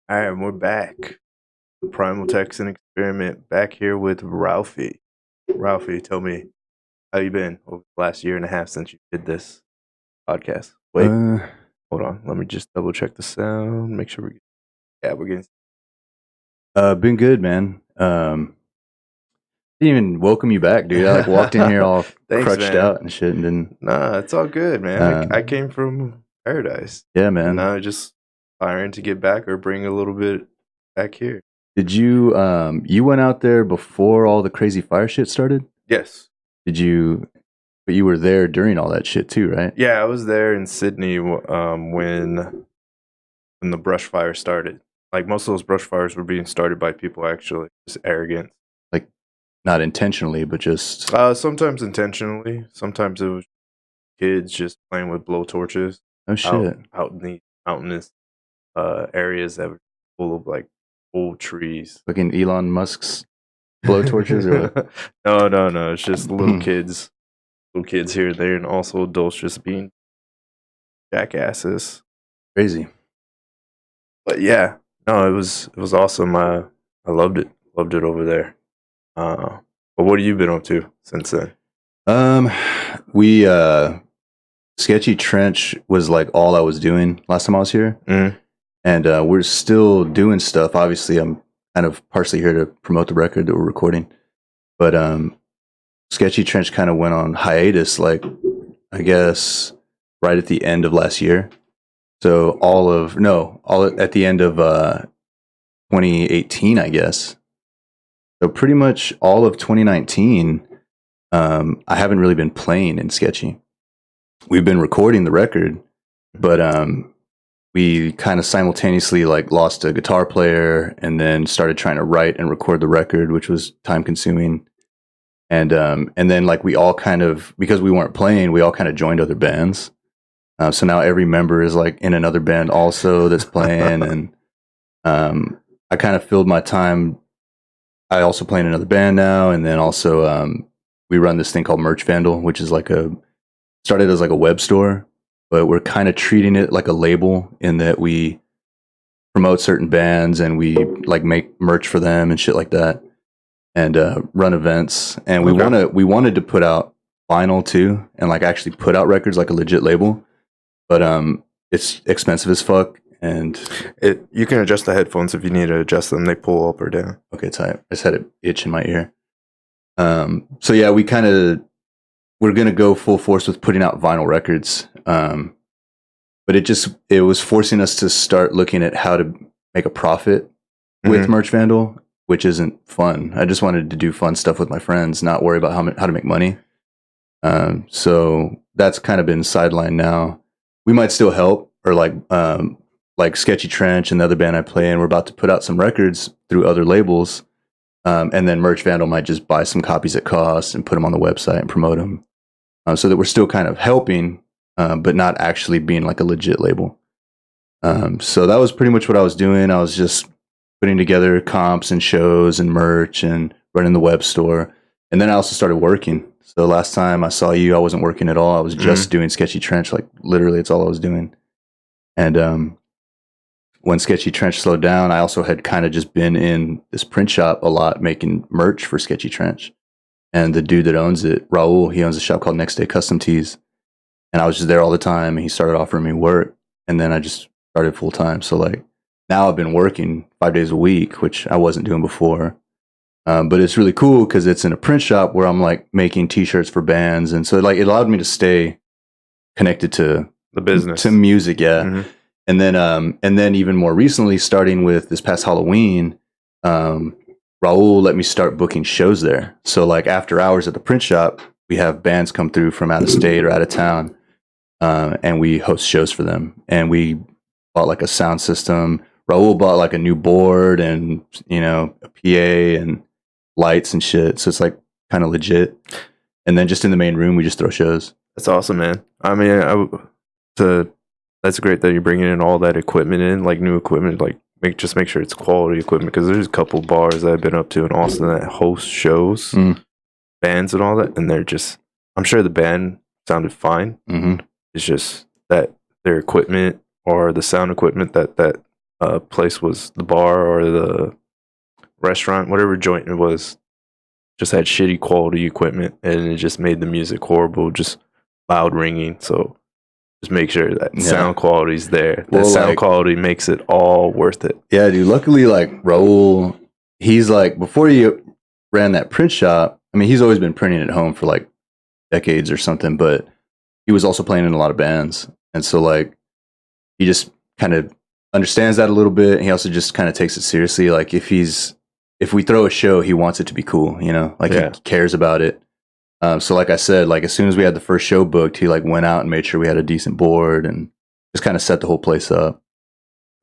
All right, we're back. The Primal Texan experiment back here with Ralphie. Ralphie, tell me how you been over the last year and a half since you did this podcast. Wait, Uh, hold on. Let me just double check the sound. Make sure we're getting. been good, man. Didn't even welcome you back, dude. I like walked in here all Thanks, crutched man. out and shit, and then Nah, it's all good, man. uh, I came from paradise, yeah, and man. now I just firing to get back or bring a little bit back here. Did you you went out there before all the crazy fire shit started? Yes. Did you? But you were there during all that shit too, right? Yeah, I was there in Sydney when the brush fire started. Like most of those brush fires were being started by people actually just arrogant. Like not intentionally, but just Sometimes intentionally. Sometimes it was kids just playing with blowtorches oh shit. out in the mountainous areas that were full of like old trees. Fucking Elon Musk's blowtorches or what? No. It's just little kids here and there, and also adults just being jackasses. Crazy. But yeah, no, it was awesome. I loved it over there. But what have you been up to since then? Um, we Sketchy Trench was like all I was doing last time I was here. Mhm. And we're still doing stuff. Obviously, I'm kind of partially here to promote the record that we're recording. But Sketchy Trench kind of went on hiatus, like, I guess, right at the end of last year. So at the end of 2018, I guess. So pretty much all of 2019, I haven't really been playing in Sketchy. We've been recording the record, but we kind of simultaneously like lost a guitar player and then started trying to write and record the record, which was time consuming. And then like we all kind of, because we weren't playing, we all kind of joined other bands. So now every member is like in another band also that's playing. And I kind of filled my time. I also play in another band now. And then also we run this thing called Merch Vandal, which is started as like a web store, but we're kind of treating it like a label in that we promote certain bands and we like make merch for them and shit like that, and run events. And Okay. we wanted to put out vinyl too, and like actually put out records like a legit label, but it's expensive as fuck. And You can adjust the headphones if you need to adjust them. They pull up or down. okay, tight. I just had an itch in my ear. So yeah, we're gonna go full force with putting out vinyl records. But it was forcing us to start looking at how to make a profit with Mhm. Merch Vandal, which isn't fun. I just wanted to do fun stuff with my friends, not worry about how to make money. So that's kind of been sidelined now. We might still help, or like Sketchy Trench and the other band I play in. We're about to put out some records through other labels, and then Merch Vandal might just buy some copies at cost and put them on the website and promote them, so that we're still kind of helping, but not actually being like a legit label. So that was pretty much what I was doing. I was just putting together comps and shows and merch and running the web store. And then I also started working. So last time I saw you, I wasn't working at all. I was just doing Sketchy Trench. Like literally, it's all I was doing. And when Sketchy Trench slowed down, I also had kind of just been in this print shop a lot making merch for Sketchy Trench. And the dude that owns it, Raul, he owns a shop called Next Day Custom Tees. And I was just there all the time. And he started offering me work. And then I just started full time. So like now I've been working 5 days a week, which I wasn't doing before. But it's really cool because it's in a print shop where I'm like making T-shirts for bands. And so like it allowed me to stay connected to The business. to music. Yeah. Mhm. And then even more recently, starting with this past Halloween, Raul let me start booking shows there. So like after hours at the print shop, we have bands come through from out of state or out of town, and we host shows for them. And we bought like a sound system. Raul bought like a new board and a PA and lights and shit. So it's like kind of legit. And then just in the main room, we just throw shows. That's awesome, man. I mean, that's great that you're bringing in all that equipment in, like new equipment, like make sure it's quality equipment. Because there's a couple bars that I've been up to in Austin that host shows, bands and all that, and I'm sure the band sounded fine. Mm-hmm. It's just that their equipment or the sound equipment that place was, the bar or the restaurant, whatever joint it was, just had shitty quality equipment, and it just made the music horrible, just loud ringing. So just make sure that sound quality's there. That sound quality makes it all worth it. Yeah, dude. Luckily, like Raul, he's like, before he ran that print shop, I mean, he's always been printing at home for like decades or something, but he was also playing in a lot of bands. And so like, he just kind of understands that a little bit. He also just kind of takes it seriously. Like if we throw a show, he wants it to be cool, you know, like he cares about it. So like I said, like as soon as we had the first show booked, he like went out and made sure we had a decent board and just kind of set the whole place up.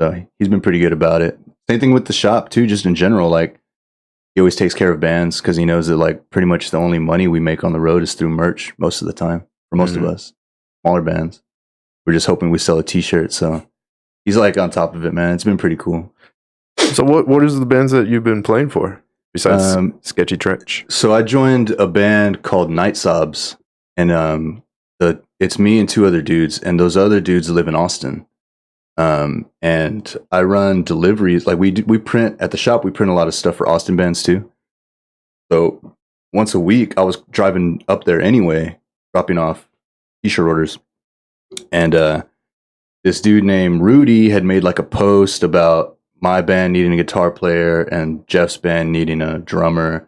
So he's been pretty good about it. Same thing with the shop too, just in general. Like he always takes care of bands because he knows that like pretty much the only money we make on the road is through merch most of the time for most of us, smaller bands. We're just hoping we sell a t-shirt. So he's like on top of it, man. It's been pretty cool. So what is the bands that you've been playing for besides Sketchy Trench? So I joined a band called Night Sobs, and it's me and two other dudes, and those other dudes live in Austin. And I run deliveries. Like we print at the shop. We print a lot of stuff for Austin bands too. So once a week, I was driving up there anyway, dropping off t-shirt orders, and this dude named Rudy had made like a post about my band needing a guitar player and Jeff's band needing a drummer,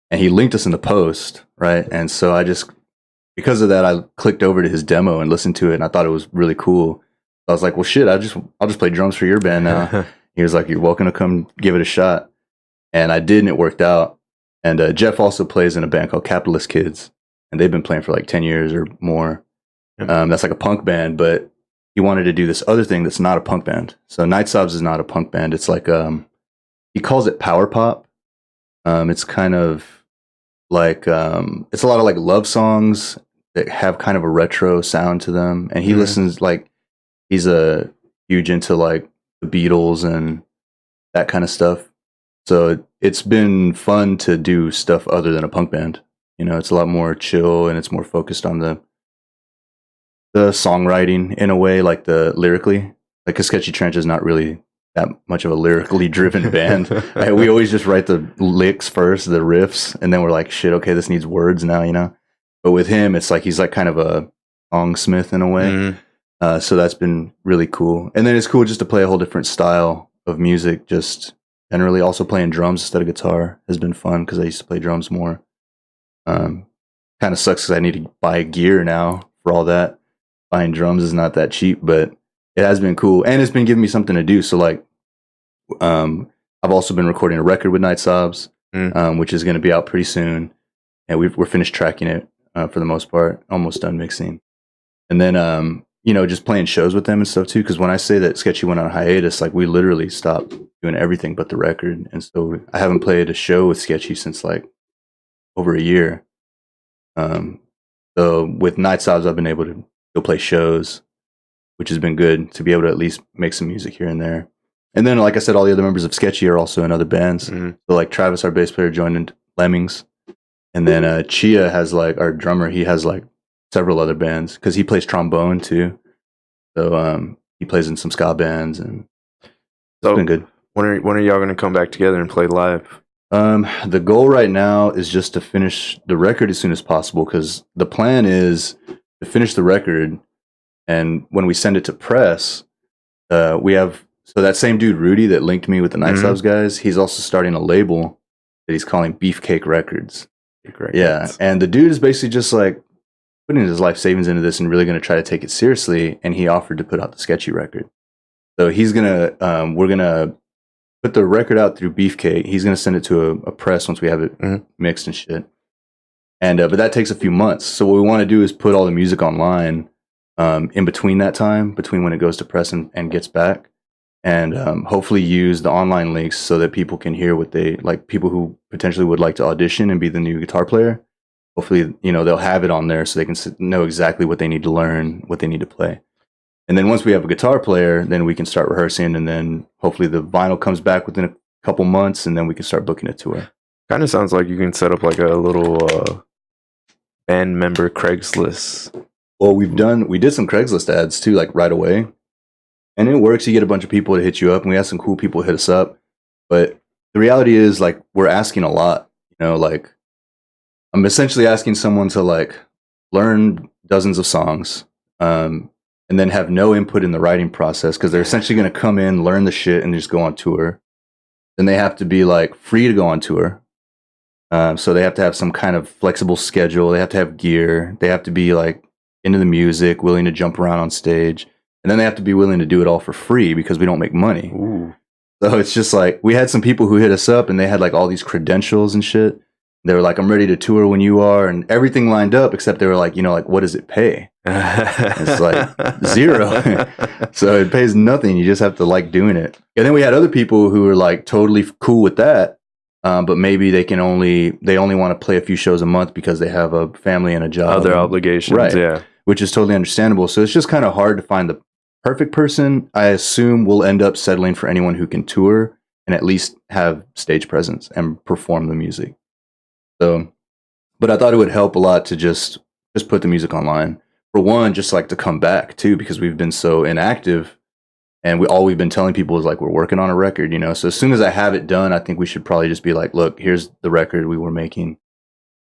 and he linked us in the post, right? And so I just, because of that, I clicked over to his demo and listened to it, and I thought it was really cool. I was like, well, shit, I'll just play drums for your band now. He was like, you're welcome to come give it a shot. And I did, and it worked out. And Jeff also plays in a band called Capitalist Kids, and they've been playing for like 10 years or more. That's like a punk band, but he wanted to do this other thing that's not a punk band. So Night Sobs is not a punk band. It's like, he calls it power pop. It's kind of like, it's a lot of like love songs that have kind of a retro sound to them. And he listens, like, he's a huge into like the Beatles and that kind of stuff. So it's been fun to do stuff other than a punk band. You know, it's a lot more chill and it's more focused on the songwriting in a way, like the lyrically. Like a Sketchy Trench is not really that much of a lyrically driven band. We always just write the licks first, the riffs, and then we're like, shit, okay, this needs words now, you know? But with him, it's like he's like kind of a songsmith in a way. So that's been really cool. And then it's cool just to play a whole different style of music. Just generally also playing drums instead of guitar has been fun because I used to play drums more. Kind of sucks because I need to buy gear now for all that. Buying drums is not that cheap, but it has been cool. And it's been giving me something to do. So like, I've also been recording a record with Night Sobs, which is going to be out pretty soon. And we're finished tracking it for the most part, almost done mixing. And then, you know, just playing shows with them and stuff too. Because when I say that Sketchy went on hiatus, like we literally stopped doing everything but the record. And so I haven't played a show with Sketchy since like over a year. So with Night Sobs, I've been able to go play shows, which has been good to be able to at least make some music here and there. And then, like I said, all the other members of Sketchy are also in other bands. So like Travis, our bass player, joined in Lemmings. And then Chia has like, our drummer, he has like several other bands because he plays trombone too. So he plays in some ska bands, and it's been good. When are y'all going to come back together and play live? The goal right now is just to finish the record as soon as possible, because the plan is to finish the record, and when we send it to press, we have, so that same dude Rudy that linked me with the Night Sobs guys, he's also starting a label that he's calling Beefcake Records. Yeah, and the dude is basically just like putting his life savings into this and really going to try to take it seriously, and he offered to put out the Sketchy record. So he's gonna, we're gonna put the record out through Beefcake. He's gonna send it to a press once we have it mixed and shit. And but that takes a few months. So what we want to do is put all the music online in between that time, between when it goes to press and gets back, and hopefully use the online links so that people can hear what they like. People who potentially would like to audition and be the new guitar player. Hopefully, you know, they'll have it on there so they can know exactly what they need to learn, what they need to play. And then once we have a guitar player, then we can start rehearsing, and then hopefully the vinyl comes back within a couple months, and then we can start booking a tour. Kind of sounds like you can set up like a little band member Craigslist. Well, we did some Craigslist ads too, like right away. And it works. You get a bunch of people to hit you up, and we had some cool people hit us up. But the reality is, like, we're asking a lot. You know, like, I'm essentially asking someone to, like, learn dozens of songs, and then have no input in the writing process, because they're essentially going to come in, learn the shit, and just go on tour. Then they have to be, like, free to go on tour. So they have to have some kind of flexible schedule. They have to have gear. They have to be, like, into the music, willing to jump around on stage. And then they have to be willing to do it all for free because we don't make money. Ooh. So it's just like, we had some people who hit us up and they had like all these credentials and shit. They were like, I'm ready to tour when you are, and everything lined up, except they were like, you know, like, what does it pay? It's like $0. So it pays nothing. You just have to like doing it. And then we had other people who were like totally cool with that. But maybe they only want to play a few shows a month because they have a family and a job. Other obligations, right? Yeah. Which is totally understandable. So it's just kind of hard to find the perfect person. I assume we'll end up settling for anyone who can tour and at least have stage presence and perform the music. So, but I thought it would help a lot to just put the music online. For one, just like to come back too, because we've been so inactive, and all we've been telling people is like, we're working on a record, you know? So as soon as I have it done, I think we should probably just be like, look, here's the record we were making,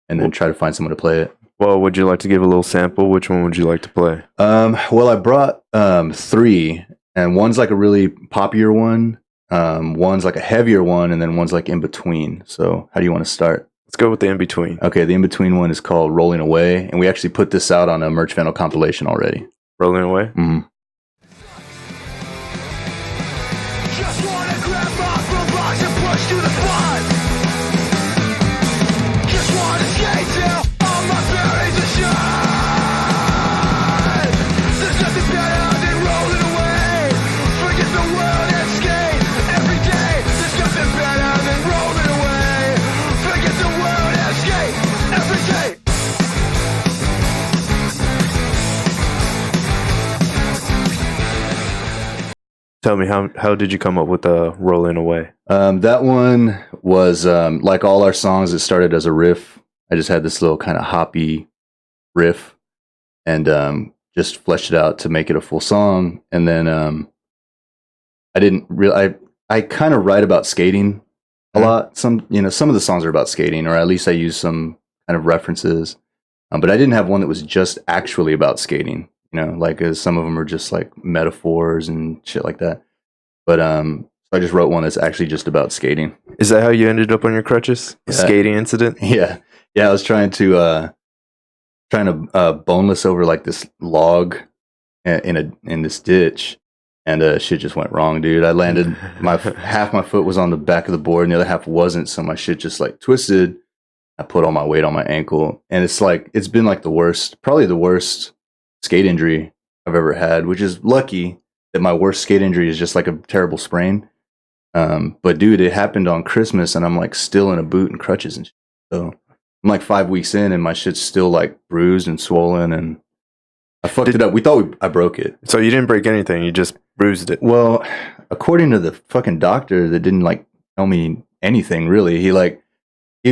and then try to find someone to play it. Well, would you like to give a little sample? Which one would you like to play? Well, I brought 3, and one's like a really poppier one, one's like a heavier one, and then one's like in between. So how do you want to start? Let's go with the in-between. Okay, the in-between one is called Rolling Away, and we actually put this out on a Merch Vandal compilation already. Rolling Away? Mm-hmm. Just wanna grab off the box and push to the spot. Just wanna skate till all my berries are shot. There's nothing better than rolling away. Forget the world and skate every day. There's nothing better than rolling away. Forget the world and skate every day. Tell me, how did you come up with Rolling Away? That one was like all our songs. It started as a riff. I just had this little kind of hoppy riff, and just fleshed it out to make it a full song. And then I kind of write about skating a lot. Some of the songs are about skating, or at least I use some kind of references. But I didn't have one that was just actually about skating. You know, like some of them are just like metaphors and shit like that. But so I just wrote one that's actually just about skating. Is that how you ended up on your crutches? A skating incident? Yeah. I was trying to boneless over like this log in this ditch, and shit just went wrong, dude. I landed half my foot was on the back of the board, and the other half wasn't. So my shit just like twisted. I put all my weight on my ankle, and it's been like probably the worst skate injury I've ever had, which is lucky that my worst skate injury is just like a terrible sprain. But dude, it happened on Christmas, and I'm like still in a boot and crutches and shit. So I'm like 5 weeks in, and my shit's still like bruised and swollen, and I fucked it up. We thought I broke it. So you didn't break anything, you just bruised it. Well, according to the fucking doctor that didn't like tell me anything really, he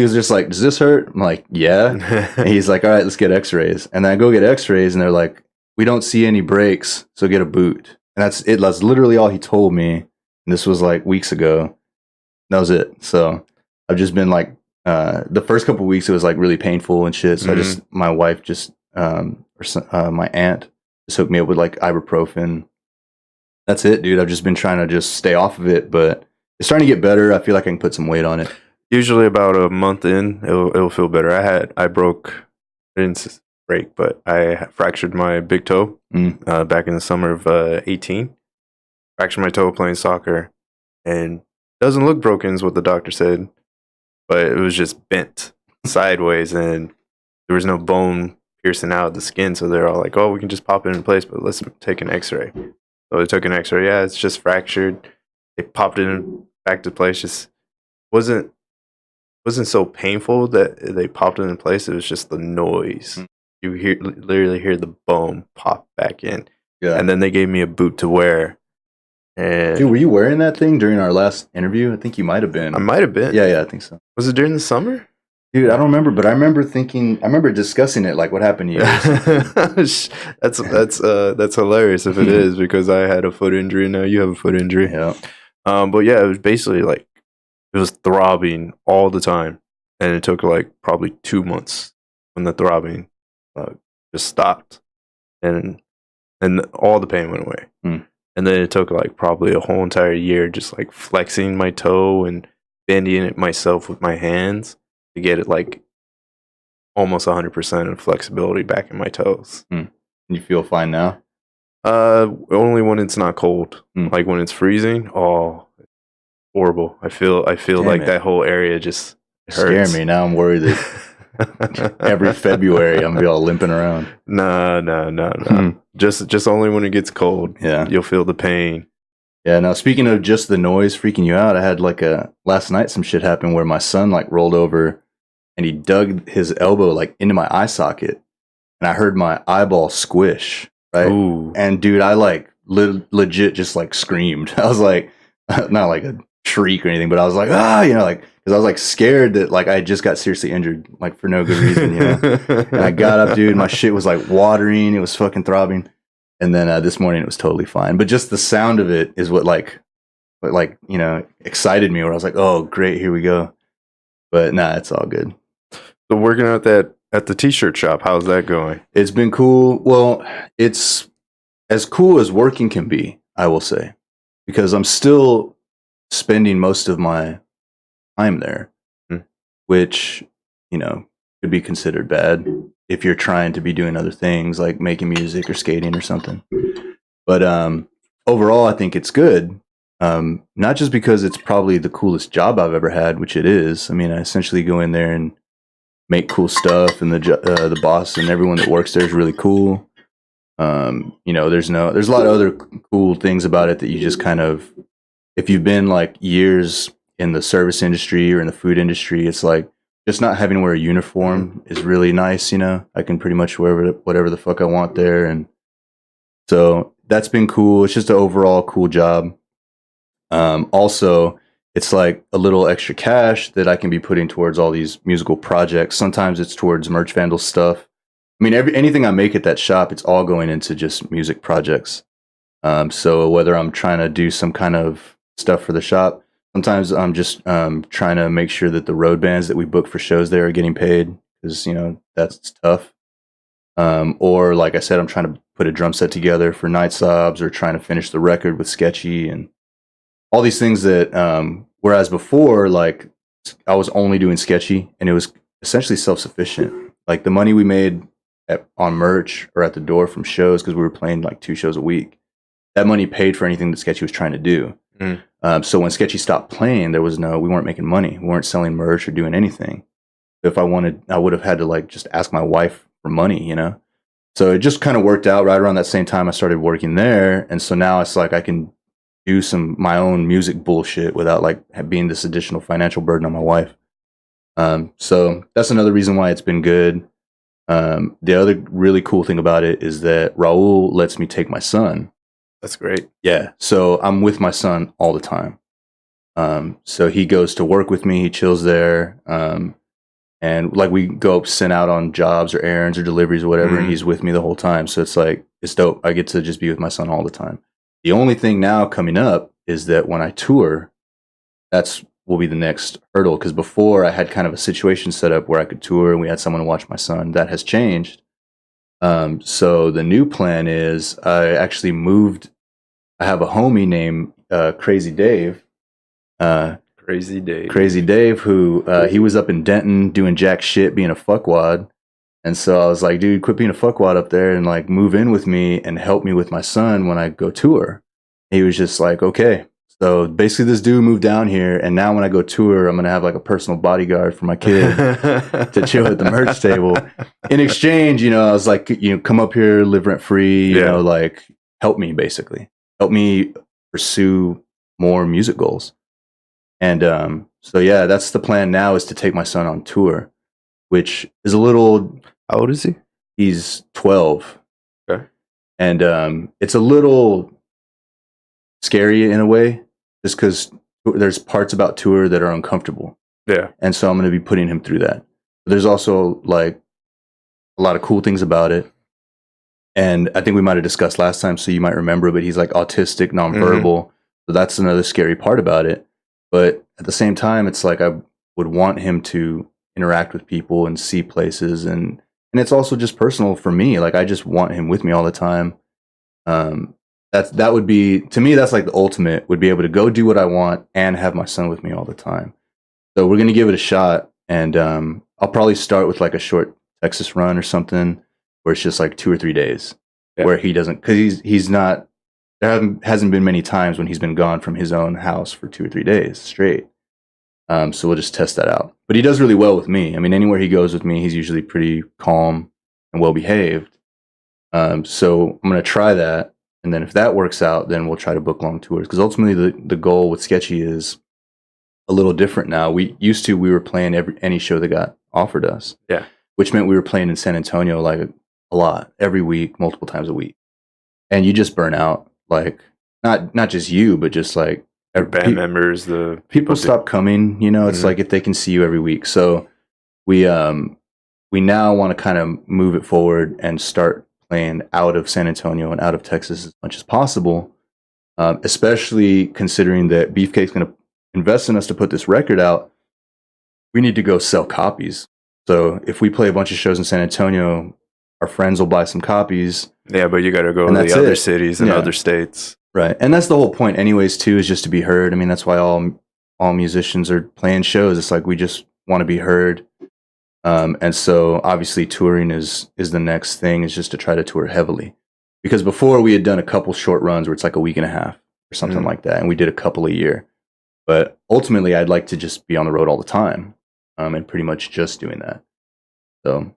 was just like, does this hurt? I'm like, yeah. And he's like, all right, let's get x-rays. And then I go get x-rays, and they're like, we don't see any breaks, so get a boot. And that's it. That's literally all he told me. And this was like weeks ago. That was it. So I've just been like, the first couple of weeks, it was like really painful and shit. So my wife just, my aunt just hooked me up with like ibuprofen. That's it, dude. I've just been trying to just stay off of it, but it's starting to get better. I feel like I can put some weight on it. Usually about a month in, it'll feel better. I didn't break, but I fractured my big toe back in the summer of 18. Fractured my toe playing soccer, and doesn't look broken is what the doctor said, but it was just bent sideways, and there was no bone piercing out of the skin. So they're all like, "Oh, we can just pop it in place, but let's take an X-ray." So they took an X-ray. Yeah, it's just fractured. They popped it back to place. Just wasn't so painful that they popped it in place. It was just the noise. You literally hear the bone pop back in. Yeah. And then they gave me a boot to wear. And dude, were you wearing that thing during our last interview? I think you might have been. I might have been. Yeah, I think so. Was it during the summer? Dude, I don't remember, but I remember discussing it, like what happened to you. That's hilarious if it is, because I had a foot injury and now you have a foot injury. Yeah. But yeah, it was basically like it was throbbing all the time, and it took like probably 2 months when the throbbing just stopped, and all the pain went away. And then it took like probably a whole entire year just like flexing my toe and bending it myself with my hands to get it like almost 100% of flexibility back in my toes. You feel fine now? Only when it's not cold. Like when it's freezing, oh, horrible. I feel Damn like it. that whole area just Scare hurts. me. Now I'm worried that every February I'm gonna be all limping around. No. Just only when it gets cold. Yeah. You'll feel the pain. Yeah, now speaking of just the noise freaking you out, I had like last night some shit happened where my son like rolled over and he dug his elbow like into my eye socket and I heard my eyeball squish, right? Ooh. And dude, I like legit just like screamed. I was like, not like a shriek or anything, but I was like, like, because I was like scared that like I just got seriously injured, like for no good reason, And I got up, dude, my shit was like watering, it was fucking throbbing. And then this morning it was totally fine. But just the sound of it is what excited me, where I was like, oh, great, here we go. But nah, it's all good. So working at the t-shirt shop, how's that going? It's been cool. Well, it's as cool as working can be, I will say, because I'm still spending most of my time there, which, could be considered bad if you're trying to be doing other things like making music or skating or something. But overall, I think it's good. Not just because it's probably the coolest job I've ever had, which it is. I mean, I essentially go in there and make cool stuff, and the boss and everyone that works there is really cool. There's a lot of other cool things about it that you just kind of, if you've been like years in the service industry or in the food industry, it's like just not having to wear a uniform is really nice. I can pretty much wear whatever the fuck I want there, and so that's been cool. It's just an overall cool job. Also, it's like a little extra cash that I can be putting towards all these musical projects. Sometimes it's towards merch vandal stuff. I mean, anything I make at that shop, it's all going into just music projects. So whether I'm trying to do some kind of stuff for the shop, sometimes I'm just trying to make sure that the road bands that we book for shows there are getting paid, because that's tough. Or like I said, I'm trying to put a drum set together for Night Sobs, or trying to finish the record with Sketchy, and all these things that whereas before, like, I was only doing Sketchy and it was essentially self-sufficient. Like the money we made on merch or at the door from shows, because we were playing like 2 shows a week, that money paid for anything that Sketchy was trying to do. So when Sketchy stopped playing, we weren't making money. We weren't selling merch or doing anything. If I wanted, I would have had to like just ask my wife for money, So it just kind of worked out right around that same time I started working there. And so now it's like I can do my own music bullshit without like being this additional financial burden on my wife. So that's another reason why it's been good. The other really cool thing about it is that Raul lets me take my son. That's great. Yeah. So I'm with my son all the time. So he goes to work with me, he chills there. And like we go send out on jobs or errands or deliveries or whatever, and he's with me the whole time. So it's like, it's dope. I get to just be with my son all the time. The only thing now coming up is that when I tour, will be the next hurdle. Because before I had kind of a situation set up where I could tour and we had someone to watch my son. That has changed. So the new plan is I actually moved. I have a homie named Crazy Dave. Crazy Dave, who he was up in Denton doing jack shit, being a fuckwad. And so I was like, dude, quit being a fuckwad up there and like move in with me and help me with my son when I go tour. He was just like, okay. So basically this dude moved down here, and now when I go tour, I'm going to have like a personal bodyguard for my kid to chill at the merch table. In exchange, I was like, come up here, live rent free, like help me basically. Help me pursue more music goals. And so yeah, that's the plan now, is to take my son on tour, which is a little... How old is he? He's 12. Okay. And it's a little scary in a way, just because there's parts about tour that are uncomfortable. Yeah. And so I'm going to be putting him through that. There's also like a lot of cool things about it. And I think we might have discussed last time, so you might remember, but he's like autistic, nonverbal. So that's another scary part about it. But at the same time, it's like I would want him to interact with people and see places, and it's also just personal for me. Like I just want him with me all the time. That would be, to me, that's like the ultimate, would be able to go do what I want and have my son with me all the time. So we're gonna give it a shot, and I'll probably start with like a short Texas run or something, where it's just like 2 or 3 days, where he doesn't, because he's not. Hasn't been many times when he's been gone from his own house for 2 or 3 days straight. So we'll just test that out. But he does really well with me. I mean, anywhere he goes with me, he's usually pretty calm and well behaved. So I'm going to try that, and then if that works out, then we'll try to book long tours. Because ultimately, the goal with Sketchy is a little different now. We were playing any show that got offered us. Yeah. Which meant we were playing in San Antonio like a lot, every week, multiple times a week, and you just burn out. Like not just you, but just like band members, the people stop coming. You know, it's like if they can see you every week. So we now want to kind of move it forward and start playing out of San Antonio and out of Texas as much as possible. Especially considering that Beefcake's going to invest in us to put this record out. We need to go sell copies. So if we play a bunch of shows in San Antonio, our friends will buy some copies. Yeah, but you got to go to the other cities and other states. Right. And that's the whole point anyways, too, is just to be heard. I mean, that's why all musicians are playing shows. It's like we just want to be heard. And so obviously touring is the next thing, is just to try to tour heavily. Because before we had done a couple short runs where it's like a week and a half or something like that. And we did a couple a year. But ultimately, I'd like to just be on the road all the time, and pretty much just doing that. So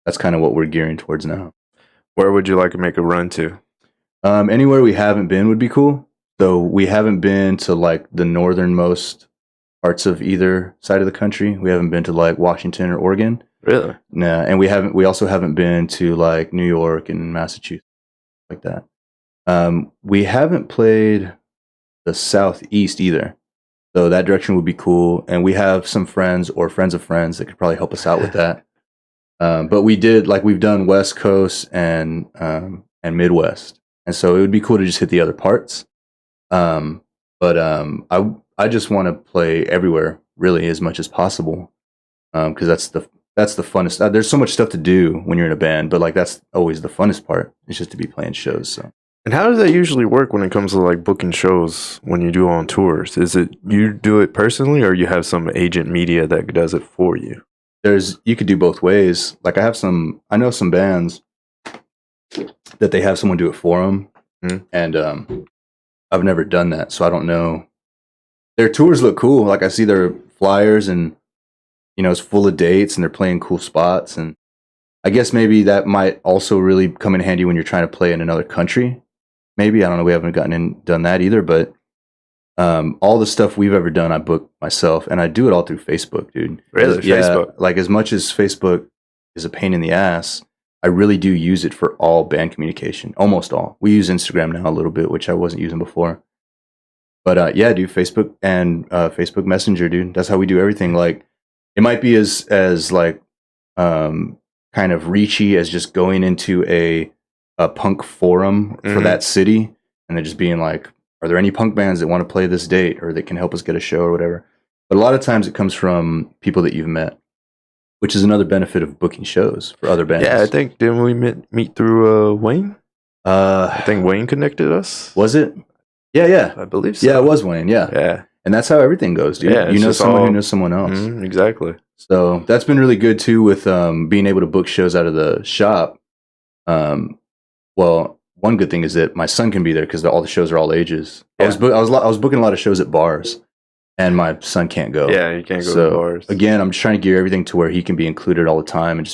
that's kind of what we're gearing towards now. Where would you like to make a run to? Anywhere we haven't been would be cool. So we haven't been to like the northernmost parts of either side of the country. We haven't been to like Washington or Oregon. Really? Nah, and we also haven't been to like New York and Massachusetts, like that. We haven't played the Southeast either. So that direction would be cool. And we have some friends or friends of friends that could probably help us out with that. But we've done West Coast and Midwest. And so it would be cool to just hit the other parts. I just want to play everywhere really as much as possible. Because that's the funnest. There's so much stuff to do when you're in a band, but like that's always the funnest part. It's just to be playing shows. So. And how does that usually work when it comes to like booking shows when you do on tours? Is it you do it personally, or you have some agent media that does it for you? You could do both ways. Like I know some bands that they have someone do it for them, and I've never done that, so I don't know. Their tours look cool. Like I see their flyers, and it's full of dates, and they're playing cool spots. And I guess maybe that might also really come in handy when you're trying to play in another country. Maybe, I don't know. We haven't done that either, but all the stuff we've ever done, I book myself, and I do it all through Facebook, dude. Really? Yeah, Facebook? like as much as Facebook is a pain in the ass, I really do use it for all band communication. Almost all. We use Instagram now a little bit, which I wasn't using before. But yeah, dude, Facebook and Facebook Messenger, dude. That's how we do everything. Like it might be as like kind of reachy as just going into a punk forum for that city, and then just being like, are there any punk bands that want to play this date or that can help us get a show or whatever? But a lot of times it comes from people that you've met, which is another benefit of booking shows for other bands. Yeah, I think, didn't we meet through Wayne? I think Wayne connected us. Was it? Yeah. I believe so. Yeah, it was Wayne, yeah. Yeah. And that's how everything goes, dude. Yeah, you know someone who knows someone else. Exactly. So that's been really good too with being able to book shows out of the shop. Well, one good thing is that my son can be there because all the shows are all ages. Yeah. I was booking a lot of shows at bars, and my son can't go. Yeah, you can't go So, to bars. Again, I'm just trying to gear everything to where he can be included all the time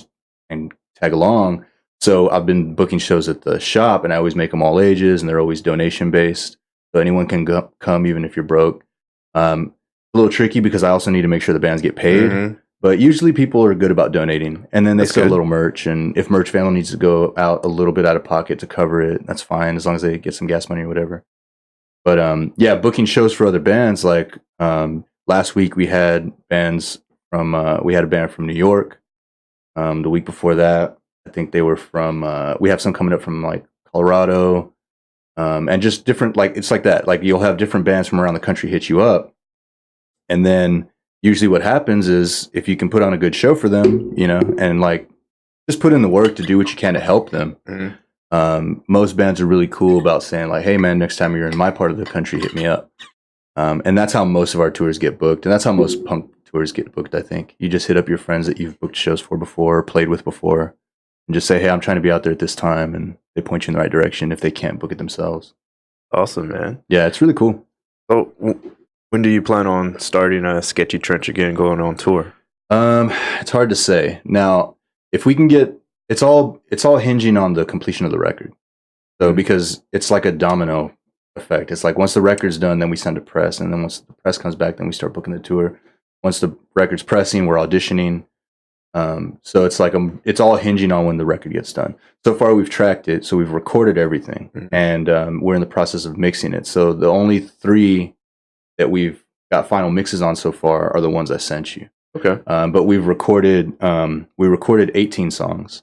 and tag along. So I've been booking shows at the shop, and I always make them all ages, and they're always donation based, so anyone can come even if you're broke. A little tricky because I also need to make sure the bands get paid. But usually people are good about donating, and then they sell a little merch. And if Merch Vandal needs to go out a little bit out of pocket to cover it, that's fine, as long as they get some gas money or whatever. But yeah, booking shows for other bands. Like last week we had bands from we had a band from New York The week before that, I think they were from. We have some coming up from like Colorado, and just different. Like it's like that. Like you'll have different bands from around the country hit you up, and then usually what happens is if you can put on a good show for them, you know, and like just put in the work to do what you can to help them. Most bands are really cool about saying like, "Hey, man, next time you're in my part of the country, hit me up." And that's how most of our tours get booked, and that's how most punk tours get booked. I think you just hit up your friends that you've booked shows for before, or played with before, and just say, "Hey, I'm trying to be out there at this time," and they point you in the right direction if they can't book it themselves. Awesome, man. Yeah, it's really cool. So, when do you plan on starting a Sketchy Trench again, going on tour? It's hard to say. Now, if we can get, it's all hinging on the completion of the record. So because it's like a domino effect. It's like once the record's done, then we send to press, and then once the press comes back, then we start booking the tour. Once the record's pressing, we're auditioning. So it's like it's all hinging on when the record gets done. So far, we've tracked it, so we've recorded everything, and we're in the process of mixing it. So the only 3 that we've got final mixes on so far are the ones I sent you. Okay. But we've recorded 18 songs,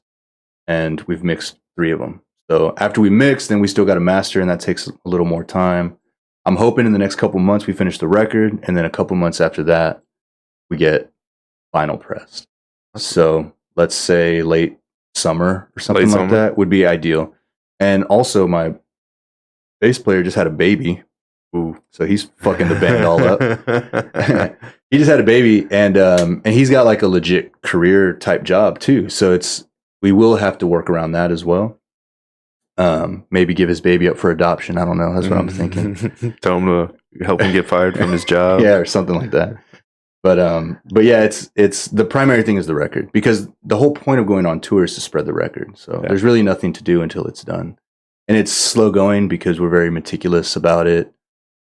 and we've mixed 3 of them. So after we mix, then we still got to master, and that takes a little more time. I'm hoping in the next couple months we finish the record, and then a couple months after that, we get final pressed. So let's say late summer or something like that would be ideal. And also, my bass player just had a baby. Ooh, so he's fucking the band all up. He just had a baby, and he's got like a legit career type job too. So we will have to work around that as well. Maybe give his baby up for adoption. I don't know. That's what I'm thinking. Tell him to help him get fired from his job. Yeah, or something like that. But yeah, it's the primary thing is the record, because the whole point of going on tour is to spread the record. So there's really nothing to do until it's done, and it's slow going because we're very meticulous about it.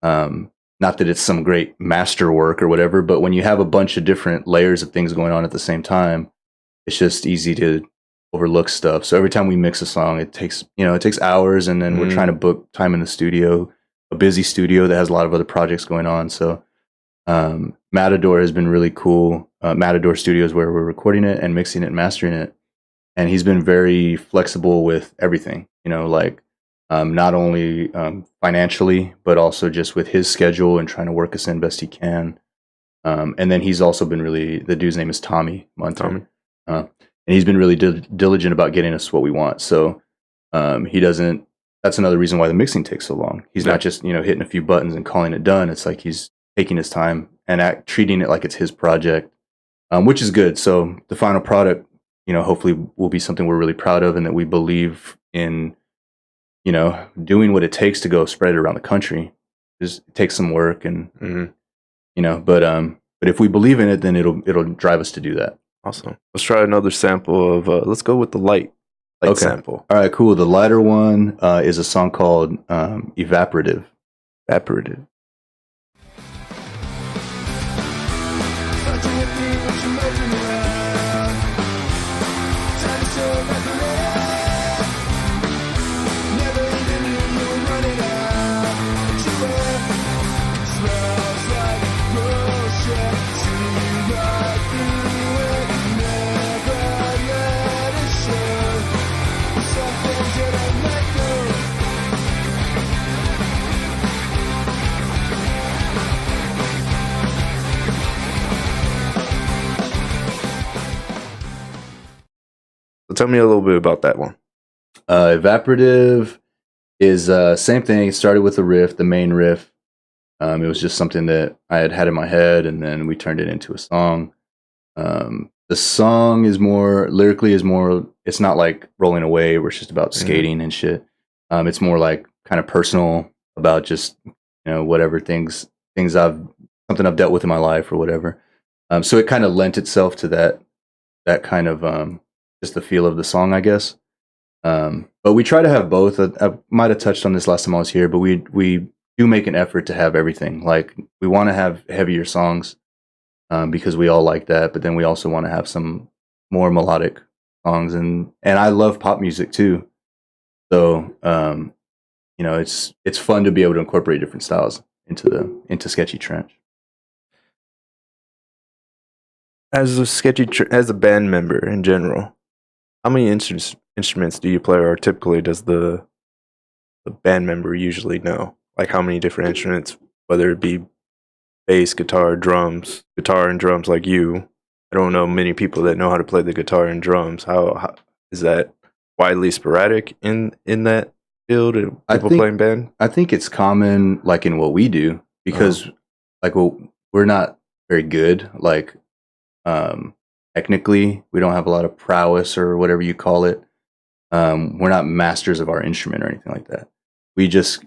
Not that it's some great masterwork or whatever, but when you have a bunch of different layers of things going on at the same time, it's just easy to overlook stuff. So every time we mix a song, it takes hours, and then we're trying to book time in the studio, a busy studio that has a lot of other projects going on. So Matador has been really cool. Matador Studios, where we're recording it and mixing it and mastering it, and he's been very flexible with everything. You know, like not only financially, but also just with his schedule and trying to work us in best he can. And then he's also been the dude's name is Tommy Munter. And he's been really diligent about getting us what we want. So that's another reason why the mixing takes so long. He's not just, hitting a few buttons and calling it done. It's like he's taking his time and treating it like it's his project, which is good. So the final product, hopefully will be something we're really proud of, and that we believe in, doing what it takes to go spread it around the country. It takes some work, and, but if we believe in it, then it'll drive us to do that. Awesome. Let's try another sample of, let's go with the light sample. All right, cool. The lighter one is a song called Evaporative. Evaporative. Tell me a little bit about that one. Evaporative is same thing. It started with a riff, the main riff. It was just something that I had in my head, and then we turned it into a song. The song is lyrically more. It's not like Rolling Away, where it's just about skating and shit. It's more like kind of personal, about just whatever things something I've dealt with in my life or whatever. So it kind of lent itself to that kind of just the feel of the song, I guess. But we try to have both. I might have touched on this last time I was here, but we do make an effort to have everything. Like, we want to have heavier songs because we all like that, but then we also want to have some more melodic songs, and I love pop music too. So it's fun to be able to incorporate different styles into Sketchy Trench. as a as a band member in general, how many instruments do you play, or typically does the band member usually know? Like how many different instruments, whether it be bass, guitar, drums, guitar and drums like you. I don't know many people that know how to play the guitar and drums. How is that widely sporadic in that field of people playing band? I think it's common, like in what we do, because like we're not very good. Like technically, we don't have a lot of prowess or whatever you call it. We're not masters of our instrument or anything like that. We just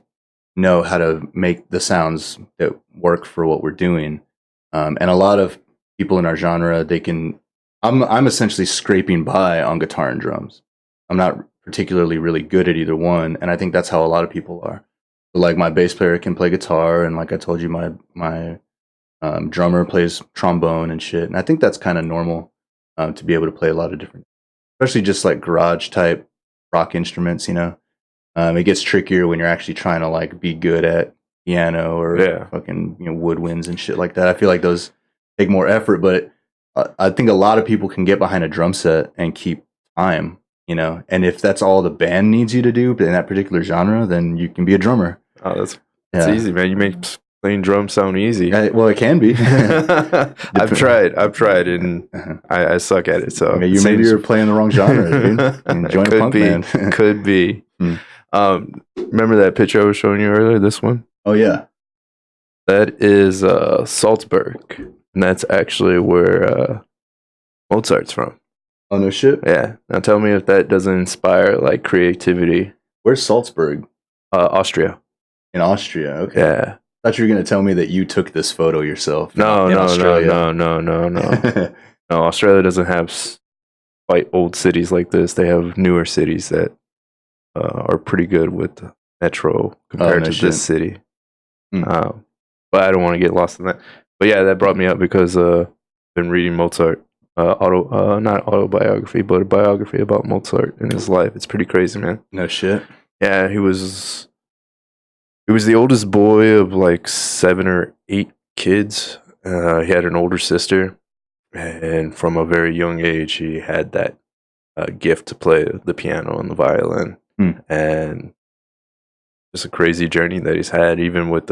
know how to make the sounds that work for what we're doing. And a lot of people in our genre, they can. I'm essentially scraping by on guitar and drums. I'm not particularly really good at either one, and I think that's how a lot of people are. So like my bass player can play guitar, and like I told you, my drummer plays trombone and shit. And I think that's kind of normal to be able to play a lot of different, especially just like garage type rock instruments. You know, it gets trickier when you're actually trying to like be good at piano or fucking woodwinds and shit like that. I feel like those take more effort, but I think a lot of people can get behind a drum set and keep time. You know, and if that's all the band needs you to do in that particular genre, then you can be a drummer. Oh, that's easy, man. You make playing drums sound easy. Well, it can be. I've tried, and I suck at it. So maybe you're playing the wrong genre, dude. Join a punk band. Could be. Remember that picture I was showing you earlier? This one? Oh yeah, that is Salzburg, and that's actually where Mozart's from. Oh, no shit? Yeah. Now tell me if that doesn't inspire, like, creativity. Where's Salzburg? Austria. In Austria, okay. Yeah. I thought you were going to tell me that you took this photo yourself. No. No, Australia doesn't have quite old cities like this. They have newer cities that are pretty good with metro compared to this city. But I don't want to get lost in that. But yeah, that brought me up because I've been reading Mozart. Not autobiography, but a biography about Mozart and his life. It's pretty crazy, man. No shit. Yeah, he was the oldest boy of like 7 or 8 kids. He had an older sister, and from a very young age, he had that gift to play the piano and the violin. And it's a crazy journey that he's had, even with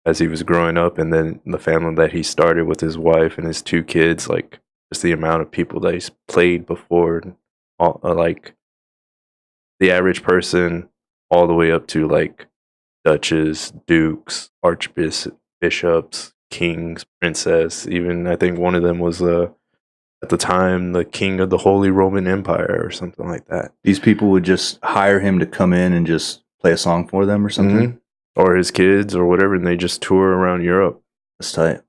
as he was growing up, and then the family that he started with his wife and his 2 kids, like. Just the amount of people that he's played before, like the average person, all the way up to like duchess, dukes, archbishops, kings, princess. Even I think one of them was at the time the king of the Holy Roman Empire or something like that. These people would just hire him to come in and just play a song for them or something, or his kids or whatever, and they just tour around Europe. That's tight.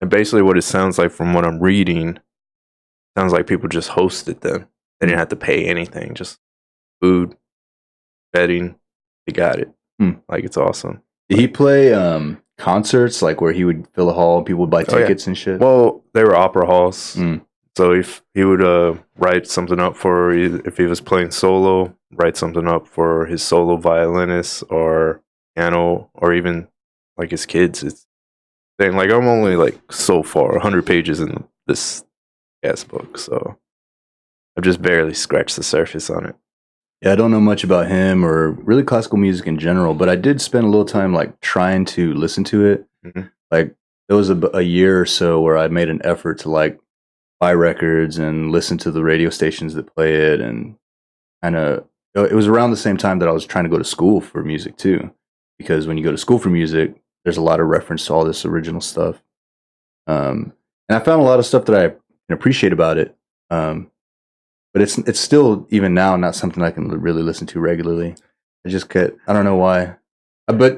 And basically what it sounds like from what I'm reading, sounds like people just hosted them. They didn't have to pay anything, just food, bedding, they got it. Like, it's awesome. Did he play concerts, like where he would fill a hall, people would buy tickets and shit? Well, they were opera halls. So if he would write something up for, if he was playing solo, write something up for his solo violinist or piano, or even like his kids. It's thing. Like, I'm only like so far 100 pages in this book, so I've just barely scratched the surface on it. Yeah, I don't know much about him or really classical music in general, but I did spend a little time like trying to listen to it. Like, there was a year or so where I made an effort to like buy records and listen to the radio stations that play it, and kind of it was around the same time that I was trying to go to school for music too, because when you go to school for music, there's a lot of reference to all this original stuff. And I found a lot of stuff that I can appreciate about it. But it's still, even now, not something I can really listen to regularly. I don't know why. But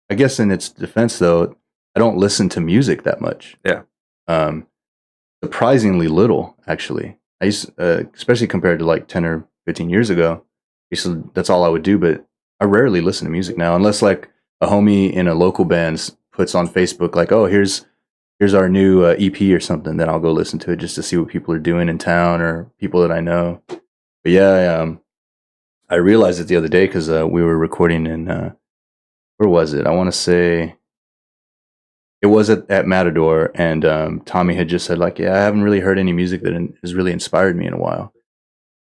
I guess in its defense, though, I don't listen to music that much. Yeah. Surprisingly little, actually. I used, especially compared to like 10 or 15 years ago, that's all I would do. But I rarely listen to music now, unless like a homie in a local band puts on Facebook like, oh, here's our new EP or something. Then I'll go listen to it just to see what people are doing in town or people that I know. But yeah, I realized it the other day because we were recording in where was it? I want to say It was at Matador, and Tommy had just said like, "Yeah, I haven't really heard any music that has really inspired me in a while,"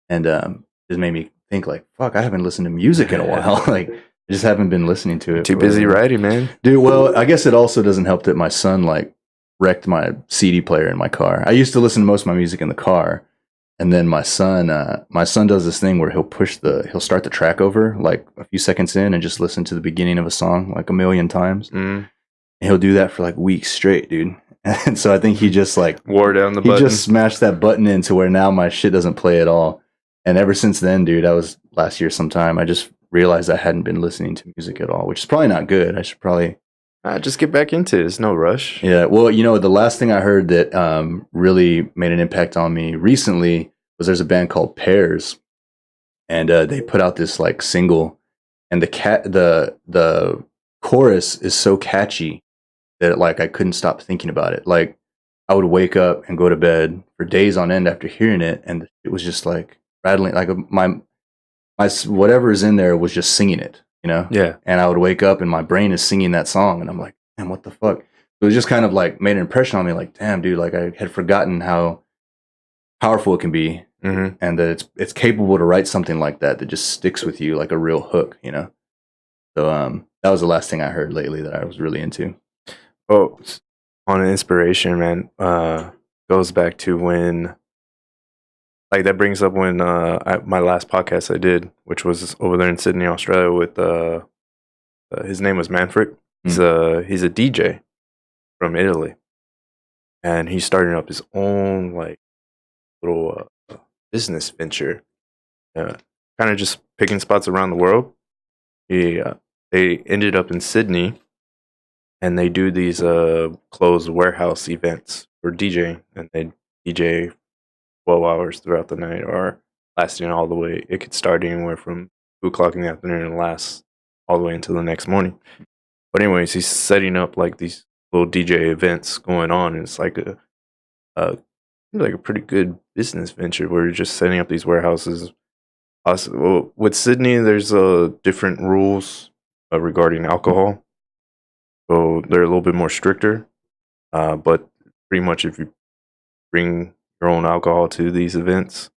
and it made me think like, "Fuck, I haven't listened to music in a while." Like, I just haven't been listening to it. Too busy writing, man. Dude, well, I guess it also doesn't help that my son like wrecked my CD player in my car. I used to listen to most of my music in the car, and then my son does this thing where he'll start the track over like a few seconds in and just listen to the beginning of a song like a million times. Mm. And he'll do that for like weeks straight, dude. And so I think he just like Wore down the he button. just smashed that button in to where now my shit doesn't play at all. And ever since then, dude, I was last year sometime, I just realized I hadn't been listening to music at all, which is probably not good. I should probably Just get back into it. There's no rush. Yeah, well, you know, the last thing I heard that really made an impact on me recently was there's a band called Pears, and they put out this like single, and the chorus is so catchy that like I couldn't stop thinking about it. Like I would wake up and go to bed for days on end after hearing it, and it was just like rattling, like my whatever is in there was just singing it, you know? Yeah. And I would wake up and my brain is singing that song, and I'm like, damn, what the fuck? It was just kind of like made an impression on me, like, damn, dude, like I had forgotten how powerful it can be, and that it's capable to write something like that just sticks with you like a real hook, you know? So that was the last thing I heard lately that I was really into. Oh, on inspiration, man, goes back to when, like, that brings up when my last podcast I did, which was over there in Sydney, Australia, with his name was Manfred. He's a DJ from Italy, and he's starting up his own like little business venture, kind of just picking spots around the world. They ended up in Sydney, and they do these closed warehouse events for DJing, and they DJ 12 hours throughout the night, or lasting all the way. It could start anywhere from 2 o'clock in the afternoon and last all the way until the next morning. But anyways, he's setting up like these little DJ events going on, and it's like a pretty good business venture where you're just setting up these warehouses. Also, with Sydney, there's different rules regarding alcohol, so they're a little bit more stricter. But pretty much, if you bring your own alcohol to these events,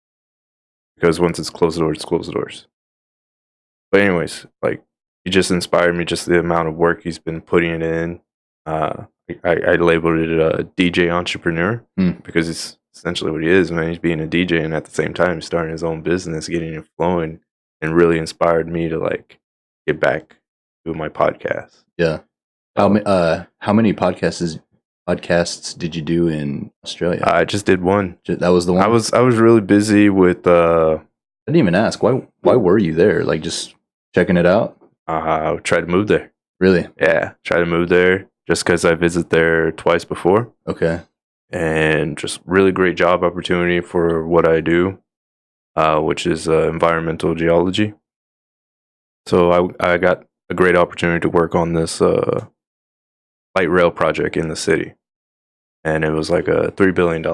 because once it's closed doors, it's closed doors. But anyways, like, he just inspired me, just the amount of work he's been putting in. I labeled it a DJ entrepreneur because it's essentially what he is, man. He's being a DJ and at the same time starting his own business, getting it flowing, and really inspired me to like get back to my podcast. Yeah. How many podcasts did you do in Australia? I just did one. That was the one. I was really busy with. I didn't even ask why were you there? Like just checking it out. I tried to move there. Really? Yeah, try to move there just because I visited there twice before. Okay. And just really great job opportunity for what I do, which is environmental geology. So I got a great opportunity to work on this light rail project in the city, and it was like a $3 billion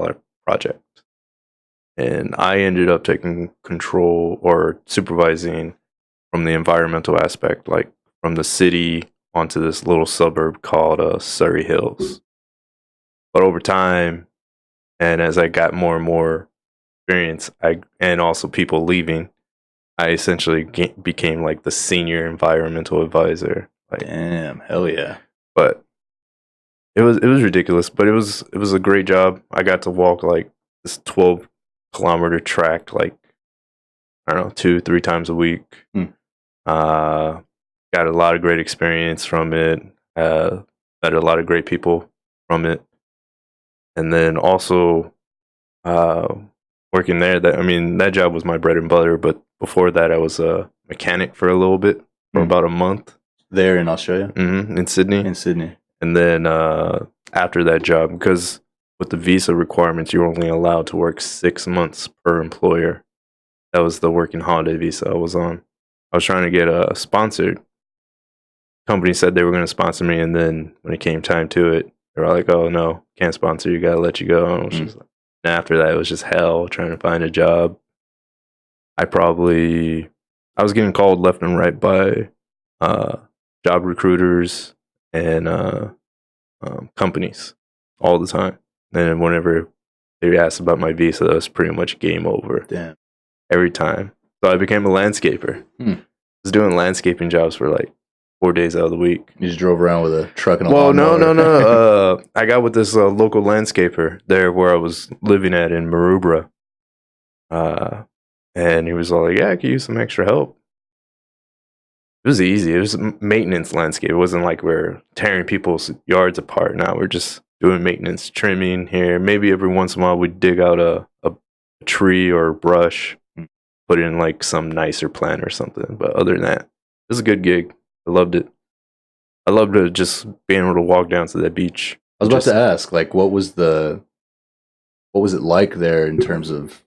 project. And I ended up taking control or supervising from the environmental aspect, like from the city onto this little suburb called Surrey Hills. But over time, and as I got more and more experience, and also people leaving, I essentially became like the senior environmental advisor. Like, damn, hell yeah! But it was ridiculous, but it was a great job. I got to walk like this 12-kilometer track, like I don't know, 2-3 times a week. Got a lot of great experience from it. Met a lot of great people from it. And then also working there, that job was my bread and butter. But before that, I was a mechanic for a little bit, for about a month. There in Australia? In Sydney. In Sydney. And then after that job, because with the visa requirements, you're only allowed to work 6 months per employer. That was the working holiday visa I was on. I was trying to get sponsored. Company said they were going to sponsor me, and then when it came time to it, they were like, "Oh no, can't sponsor you. Got to let you go." And and after that, it was just hell trying to find a job. I was getting called left and right by job recruiters and companies all the time. And whenever they asked about my visa, that was pretty much game over. Damn. Every time. So I became a landscaper. I was doing landscaping jobs for like 4 days out of the week. You just drove around with a truck and a Well, no. lawnmower. I got with this local landscaper there where I was living at in Maroubra. And he was all like, yeah, I could use some extra help. It was easy. It was maintenance landscape. It wasn't like we're tearing people's yards apart. Now we're just doing maintenance, trimming here. Maybe every once in a while we'd dig out a tree or a brush, put in like some nicer plant or something. But other than that, it was a good gig. I loved it. I loved it just being able to walk down to that beach. I was about to ask, like, what was it like there in terms of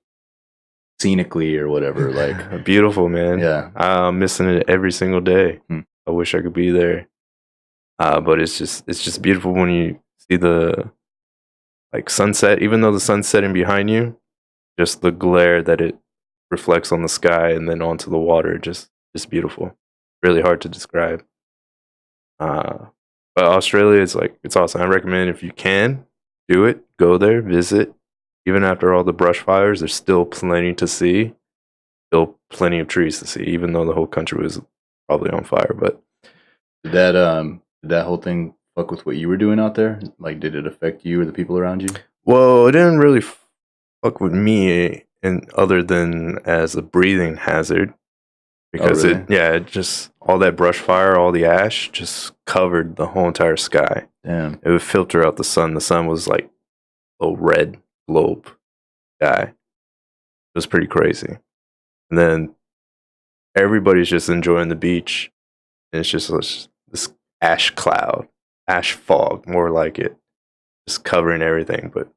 scenically or whatever? Like, beautiful, man. Yeah. I'm missing it every single day. I wish I could be there. But it's just beautiful when you see the like sunset, even though the sun's setting behind you, just the glare that it reflects on the sky and then onto the water, just beautiful. Really hard to describe. But Australia is like, it's awesome. I recommend if you can do it, go there, visit. Even after all the brush fires, there's still plenty to see. Still plenty of trees to see, even though the whole country was probably on fire. But did that whole thing fuck with what you were doing out there? Like, did it affect you or the people around you? Well, it didn't really fuck with me, and other than as a breathing hazard, because really? it just all that brush fire, all the ash, just covered the whole entire sky. Damn. It would filter out the sun. The sun was like a red globe guy. It was pretty crazy. And then everybody's just enjoying the beach. And it's just this ash cloud, ash fog, more like it, just covering everything. But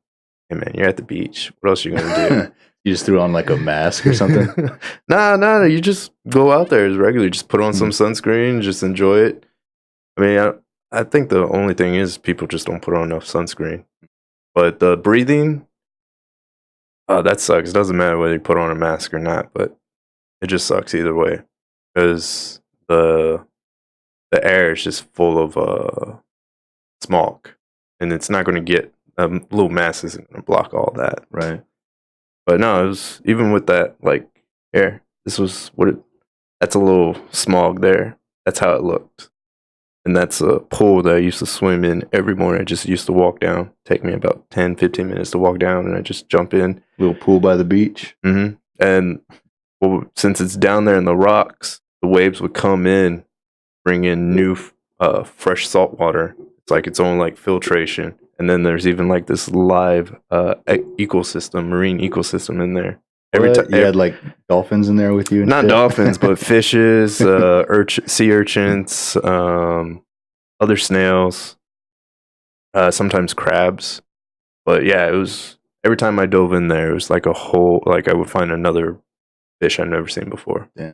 hey, man, you're at the beach. What else are you gonna do? You just threw on like a mask or something? Nah. You just go out there as regular. Just put on some sunscreen. Just enjoy it. I mean, I think the only thing is people just don't put on enough sunscreen. But the breathing, that sucks. It doesn't matter whether you put on a mask or not, but it just sucks either way because the air is just full of smog, and it's not going to get little mask isn't going to block all that, Right. But no, it was even with that like air. This was that's a little smog there. That's how it looked. And that's a pool that I used to swim in every morning. I just used to walk down. Take me about 10, 15 minutes to walk down, and I just jump in. Little pool by the beach. Mm-hmm. And since it's down there in the rocks, the waves would come in, bring in new fresh salt water. It's like its own like filtration. And then there's even like this live ecosystem, marine ecosystem in there. Every time you had like dolphins in there with you. And not shit? Dolphins, but fishes, sea urchins, other snails, sometimes crabs. But yeah, it was every time I dove in there, it was like I would find another fish I'd never seen before. Yeah,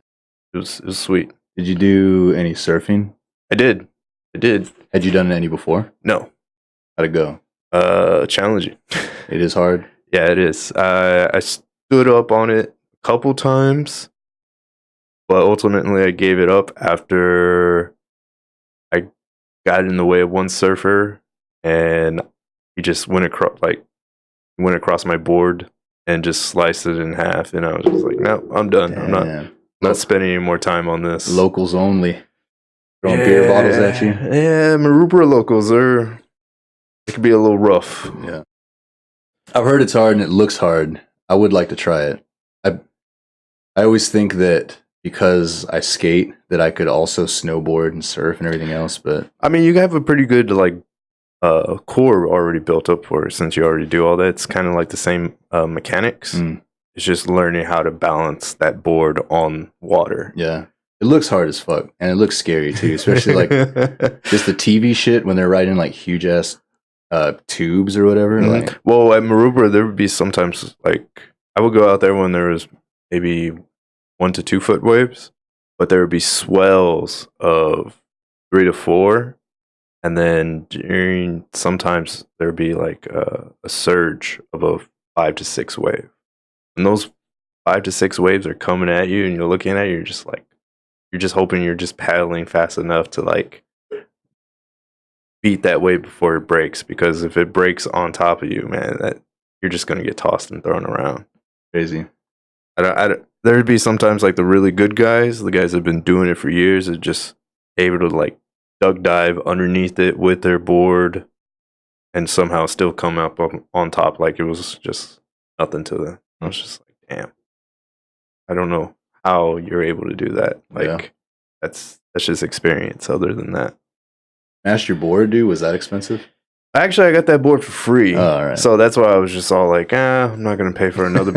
it was sweet. Did you do any surfing? I did. Had you done any before? No. How'd it go? Challenging. It is hard. Yeah, it is. I stood up on it a couple times, but ultimately I gave it up after I got in the way of one surfer, and he just went across my board and just sliced it in half, and I was just like, no, I'm done. Damn. I'm not spending any more time on this. Locals only. Throwing beer bottles at you. Yeah, Maroubra locals it could be a little rough. Yeah. I've heard it's hard and it looks hard. I would like to try it. I always think that because I skate that I could also snowboard and surf and everything else, but I mean, you have a pretty good like core already built up for it since you already do all that. It's kind of like the same mechanics. It's just learning how to balance that board on water. Yeah. It looks hard as fuck, and it looks scary too, especially like just the TV shit when they're riding like huge ass tubes or whatever. Mm-hmm. Like, well, at Maroubra, there would be sometimes like I would go out there when there was maybe 1 to 2 foot waves, but there would be swells of 3 to 4, and then sometimes there'd be like a surge of a 5 to 6 wave, and those 5 to 6 waves are coming at you, and you're looking at it, you're just hoping you're just paddling fast enough to like beat that way before it breaks, because if it breaks on top of you, man, that you're just gonna get tossed and thrown around. Crazy. There'd be sometimes like the really good guys, the guys that have been doing it for years, are just able to like duck dive underneath it with their board and somehow still come up on top like it was just nothing to them. I was just like, damn, I don't know how you're able to do that. Like that's just experience. Other than that, Master board, dude, was that expensive? actually, I got that board for free. Oh, all right. So that's why I was just all like, I'm not gonna pay for another.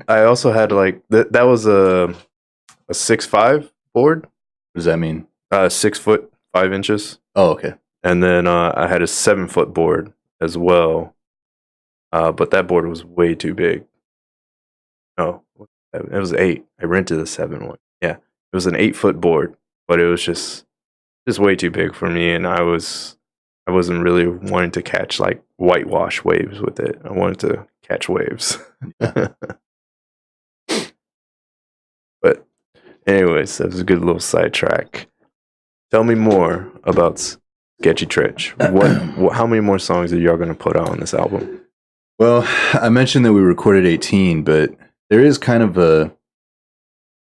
I also had like that was a 6'5" board. What does that mean? 6 foot 5 inches. Oh, okay. And then I had a 7 foot board as well. But that board was way too big. No, it was 8. I rented a 7 one. Yeah, it was an 8 foot board, but it was just way too big for me, and I wasn't really wanting to catch like whitewash waves with it. I wanted to catch waves. But anyways, that was a good little sidetrack. Tell me more about Sketchy Trench. How many more songs are y'all going to put out on this album? Well, I mentioned that we recorded 18, but there is kind of a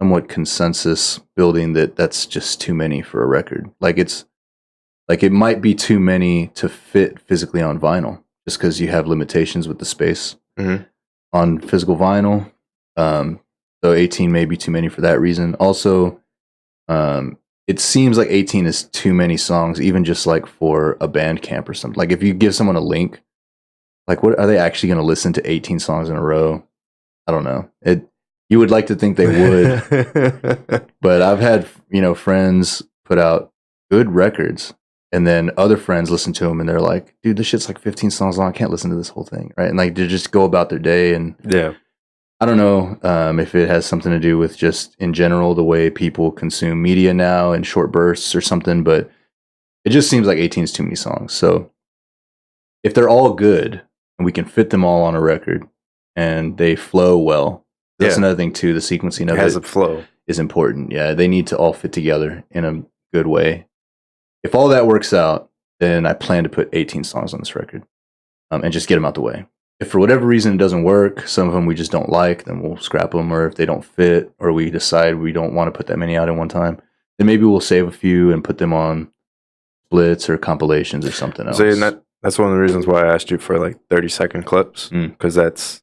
somewhat consensus building that that's just too many for a record. It might be too many to fit physically on vinyl, just because you have limitations with the space on physical vinyl. So 18 may be too many for that reason. Also, it seems like 18 is too many songs, even just like for a band camp or something. Like if you give someone a link, like what are they actually going to listen to 18 songs in a row? I don't know. You would like to think they would, but I've had, friends put out good records, and then other friends listen to them and they're like, dude, this shit's like 15 songs long. I can't listen to this whole thing. Right. And like, they just go about their day. And yeah, I don't know if it has something to do with just in general, the way people consume media now in short bursts or something, but it just seems like 18 is too many songs. So if they're all good and we can fit them all on a record and they flow well, that's another thing too. The sequencing of it has a flow is important. Yeah. They need to all fit together in a good way. If all that works out, then I plan to put 18 songs on this record and just get them out the way. If for whatever reason it doesn't work, some of them we just don't like, then we'll scrap them. Or if they don't fit, or we decide we don't want to put that many out at one time, then maybe we'll save a few and put them on splits or compilations or something else. So that's one of the reasons why I asked you for like 30-second clips, because that's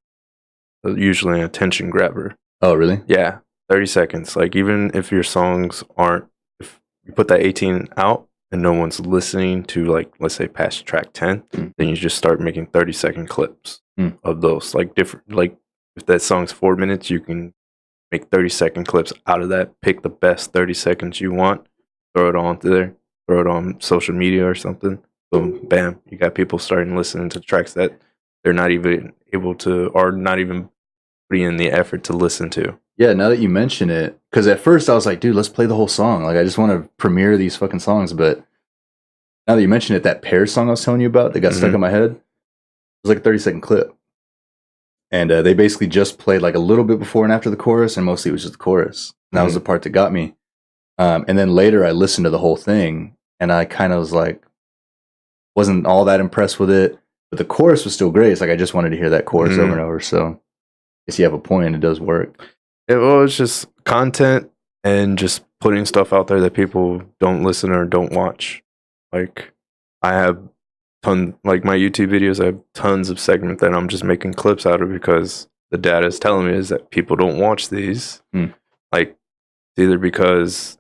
usually an attention grabber. Oh, really? Yeah, 30 seconds. Like even if your songs aren't, if you put that 18 out and no one's listening to, like, let's say past track 10, then you just start making 30-second clips of those. Like different, like if that song's 4 minutes, you can make 30-second clips out of that. Pick the best 30 seconds you want, throw it on there, throw it on social media or something. Boom, bam, you got people starting listening to tracks that they're not even able to, or not even putting in the effort to listen to. Yeah, now that you mention it, because at first I was like, dude, let's play the whole song. Like, I just want to premiere these fucking songs. But now that you mention it, that Pear song I was telling you about that got stuck in my head, it was like a 30-second clip. And they basically just played like a little bit before and after the chorus, and mostly it was just the chorus. And that was the part that got me. And then later I listened to the whole thing, and I kind of was like, wasn't all that impressed with it. But the chorus was still great. It's like I just wanted to hear that chorus over and over. So I guess you have a point. It does work. It's just content and just putting stuff out there that people don't listen or don't watch. Like I have like my YouTube videos, I have tons of segments that I'm just making clips out of because the data is telling me is that people don't watch these. Like either because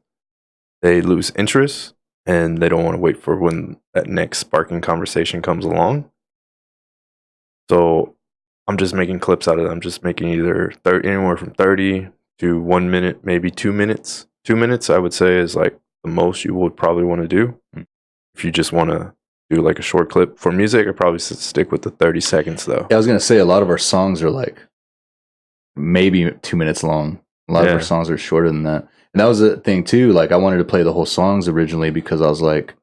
they lose interest and they don't want to wait for when that next sparking conversation comes along. So I'm just making clips out of it. I'm just making either anywhere from 30 to 1 minute, maybe 2 minutes. 2 minutes, I would say, is like the most you would probably want to do. If you just want to do like a short clip. For music, I'd probably stick with the 30 seconds, though. Yeah, I was going to say, a lot of our songs are like maybe 2 minutes long. A lot of our songs are shorter than that. And that was the thing, too. Like, I wanted to play the whole songs originally because I was like,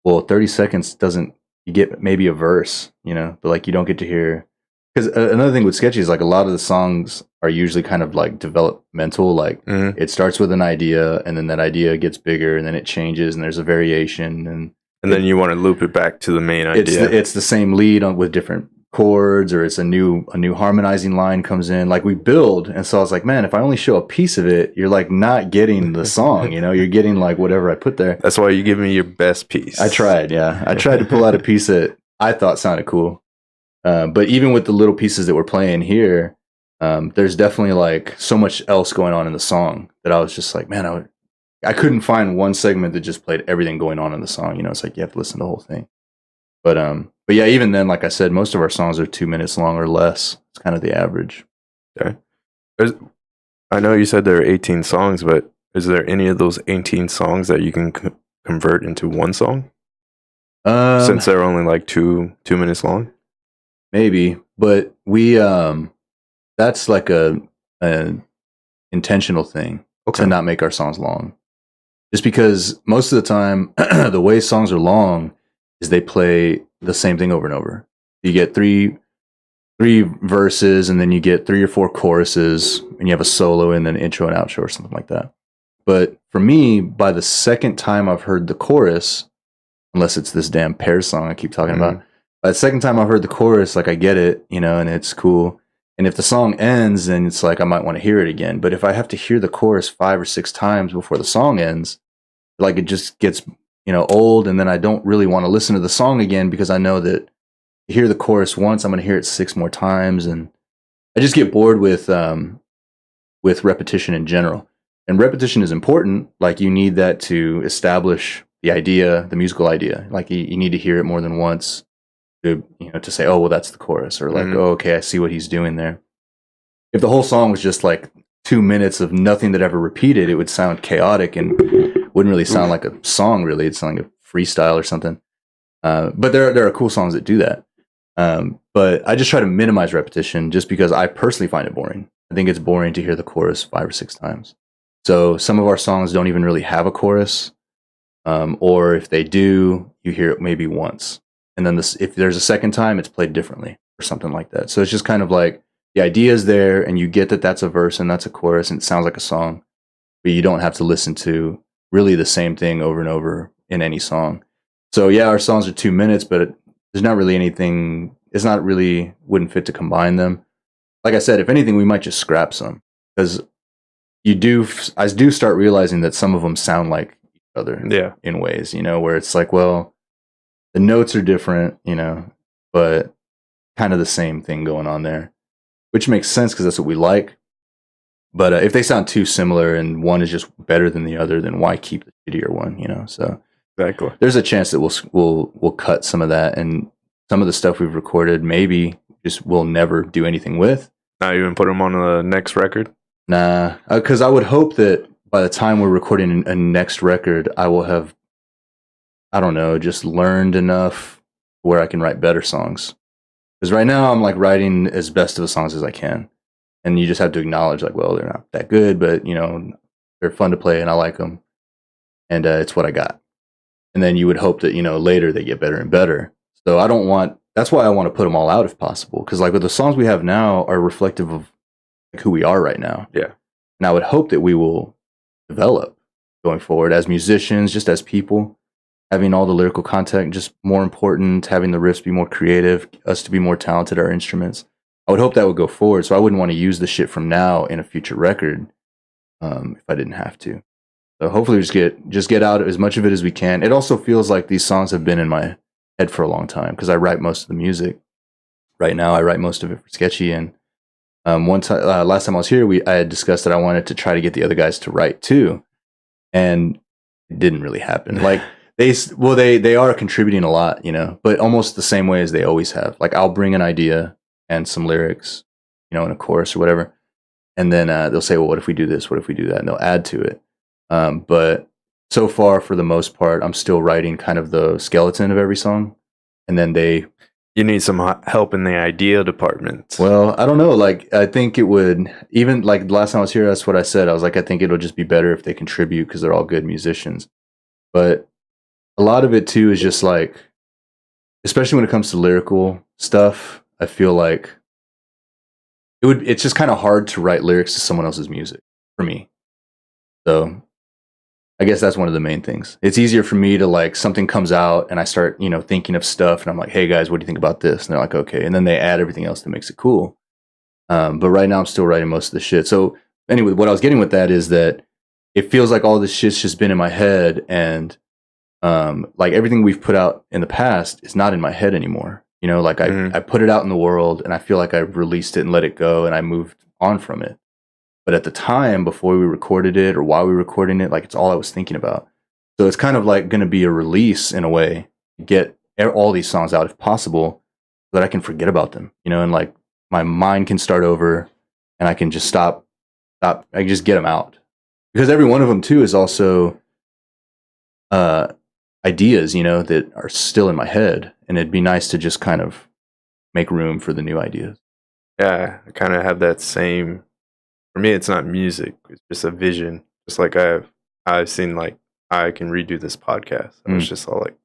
well, 30 seconds doesn't, you get maybe a verse, but like you don't get to hear. Because another thing with Sketchy is like a lot of the songs are usually kind of like developmental. Like it starts with an idea and then that idea gets bigger and then it changes and there's a variation. And And then you want to loop it back to the main idea. It's the same lead with different chords, or it's a new harmonizing line comes in. Like we build, and so I was like, man, if I only show a piece of it, you're like not getting the song, you know, you're getting like whatever I put there. That's why you give me your best piece. I tried to pull out a piece that I thought sounded cool. But even with the little pieces that we're playing here, there's definitely like so much else going on in the song that I was just like, man, I couldn't find one segment that just played everything going on in the song. You know, it's like you have to listen to the whole thing. But yeah, even then, like I said, most of our songs are 2 minutes long or less. It's kind of the average. Okay. I know you said there are 18 songs, but is there any of those 18 songs that you can convert into one song? Since they're only like 2 minutes long? Maybe, but we that's like an intentional thing to not make our songs long. Just because most of the time, the way songs are long is they play the same thing over and over. You get three verses, and then you get 3 or 4 choruses, and you have a solo and then intro and outro or something like that. But for me, by the second time I've heard the chorus, unless it's this damn Pear song I keep talking about, by the second time I've heard the chorus, like I get it, you know, and it's cool. And if the song ends, then it's like I might want to hear it again. But if I have to hear the chorus 5 or 6 times before the song ends, like it just gets, you know, old, and then I don't really want to listen to the song again because I know that to hear the chorus once, I'm going to hear it 6 more times, and I just get bored with repetition in general. And repetition is important. Like you need that to establish the idea, the musical idea. Like you need to hear it more than once to, you know, to say, oh, well, that's the chorus, or like, oh, okay, I see what he's doing there. If the whole song was just like 2 minutes of nothing that ever repeated, it would sound chaotic and wouldn't really sound like a song. Really, it'd sound like a freestyle or something. But there are cool songs that do that. But I just try to minimize repetition just because I personally find it boring. I think it's boring to hear the chorus 5 or 6 times. So some of our songs don't even really have a chorus, or if they do, you hear it maybe once. And then if there's a second time, it's played differently or something like that. So it's just kind of like the idea is there, and you get that that's a verse and that's a chorus, and it sounds like a song, but you don't have to listen to really the same thing over and over in any song. So yeah, our songs are 2 minutes, but there's not really anything. It's not really wouldn't fit to combine them. Like I said, if anything, we might just scrap some because I do start realizing that some of them sound like each other in ways, you know, where it's like, well, the notes are different, you know, but kind of the same thing going on there, which makes sense because that's what we like. But if they sound too similar and one is just better than the other, then why keep the shittier one, you know? So exactly, there's a chance that we'll cut some of that, and some of the stuff we've recorded maybe just we'll never do anything with. Not even put them on the next record? Nah, because I would hope that by the time we're recording a next record, I will have, I don't know, just learned enough where I can write better songs. Because right now I'm like writing as best of the songs as I can. And you just have to acknowledge like, well, they're not that good, but you know, they're fun to play and I like them. And it's what I got. And then you would hope that, you know, later they get better and better. So that's why I want to put them all out if possible. Because like with the songs we have now are reflective of like who we are right now. Yeah. And I would hope that we will develop going forward as musicians, just as people, having all the lyrical content just more important, having the riffs be more creative, us to be more talented at our instruments. I would hope that would go forward. So I wouldn't want to use the shit from now in a future record if I didn't have to. So hopefully we just get out as much of it as we can. It also feels like these songs have been in my head for a long time because I write most of the music. Right now I write most of it for Sketchy, and last time I was here, I had discussed that I wanted to try to get the other guys to write too, and it didn't really happen. Like they are contributing a lot, you know, but almost the same way as they always have. Like I'll bring an idea and some lyrics, you know, in a chorus or whatever, and then they'll say, well, what if we do this? What if we do that? And they'll add to it. But so far, for the most part, I'm still writing kind of the skeleton of every song, and then You need some help in the idea department. Well, I don't know. Like, I think it would, even like the last time I was here, that's what I said. I was like, I think it'll just be better if they contribute because they're all good musicians. But a lot of it too is just like, especially when it comes to lyrical stuff, I feel like it's just kind of hard to write lyrics to someone else's music for me. So I guess that's one of the main things. It's easier for me to like something comes out and I start, you know, thinking of stuff and I'm like, hey guys, what do you think about this? And they're like, okay. And then they add everything else that makes it cool. But right now I'm still writing most of the shit. So anyway, what I was getting with that is that it feels like all this shit's just been in my head, and like everything we've put out in the past is not in my head anymore. You know, like I put it out in the world and I feel like I released it and let it go and I moved on from it. But at the time, before we recorded it or while we were recording it, like it's all I was thinking about. So it's kind of like going to be a release in a way, get all these songs out if possible, so that I can forget about them, you know, and like my mind can start over and I can just stop. I can just get them out, because every one of them too is also ideas, you know, that are still in my head, and it'd be nice to just kind of make room for the new ideas. Yeah, I kind of have that same. For me, it's not music; it's just a vision. Just like I've seen, like I can redo this podcast. I was just all like,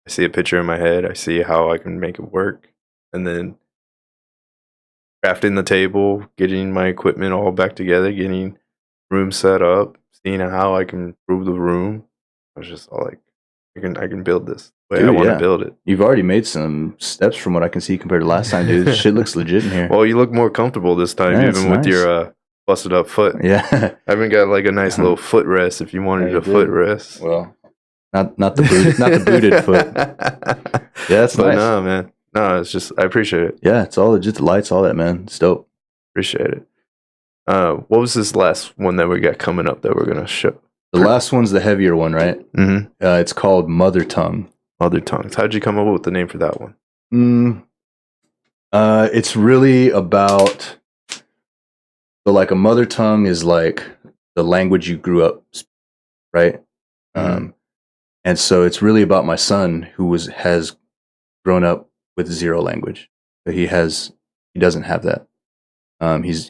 I see a picture in my head, I see how I can make it work, and then crafting the table, getting my equipment all back together, getting room set up, seeing how I can improve the room. I was just all like, I can build this the way I want to build it. You've already made some steps from what I can see compared to last time, dude. Shit looks legit in here. Well, you look more comfortable this time, even with your busted up foot. Yeah, I even got like a nice little footrest if you wanted a footrest. Well, not the booted, not the booted foot. Yeah, that's nice. No, man. No, it's just I appreciate it. Yeah, it's all legit. The lights, all that, man. It's dope. Appreciate it. What was this last one that we got coming up that we're gonna show? The last one's the heavier one, right? Mm-hmm. It's called Mother Tongue. Mother Tongues. How'd you come up with the name for that one? It's really about, so like a mother tongue is like the language you grew up, right? And so it's really about my son who has grown up with zero language. So he doesn't have that. He's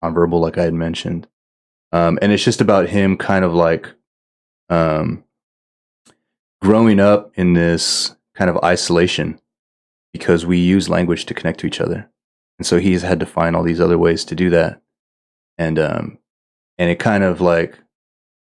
nonverbal, like I had mentioned. And it's just about him kind of like growing up in this kind of isolation, because we use language to connect to each other. And so he's had to find all these other ways to do that. And it kind of like,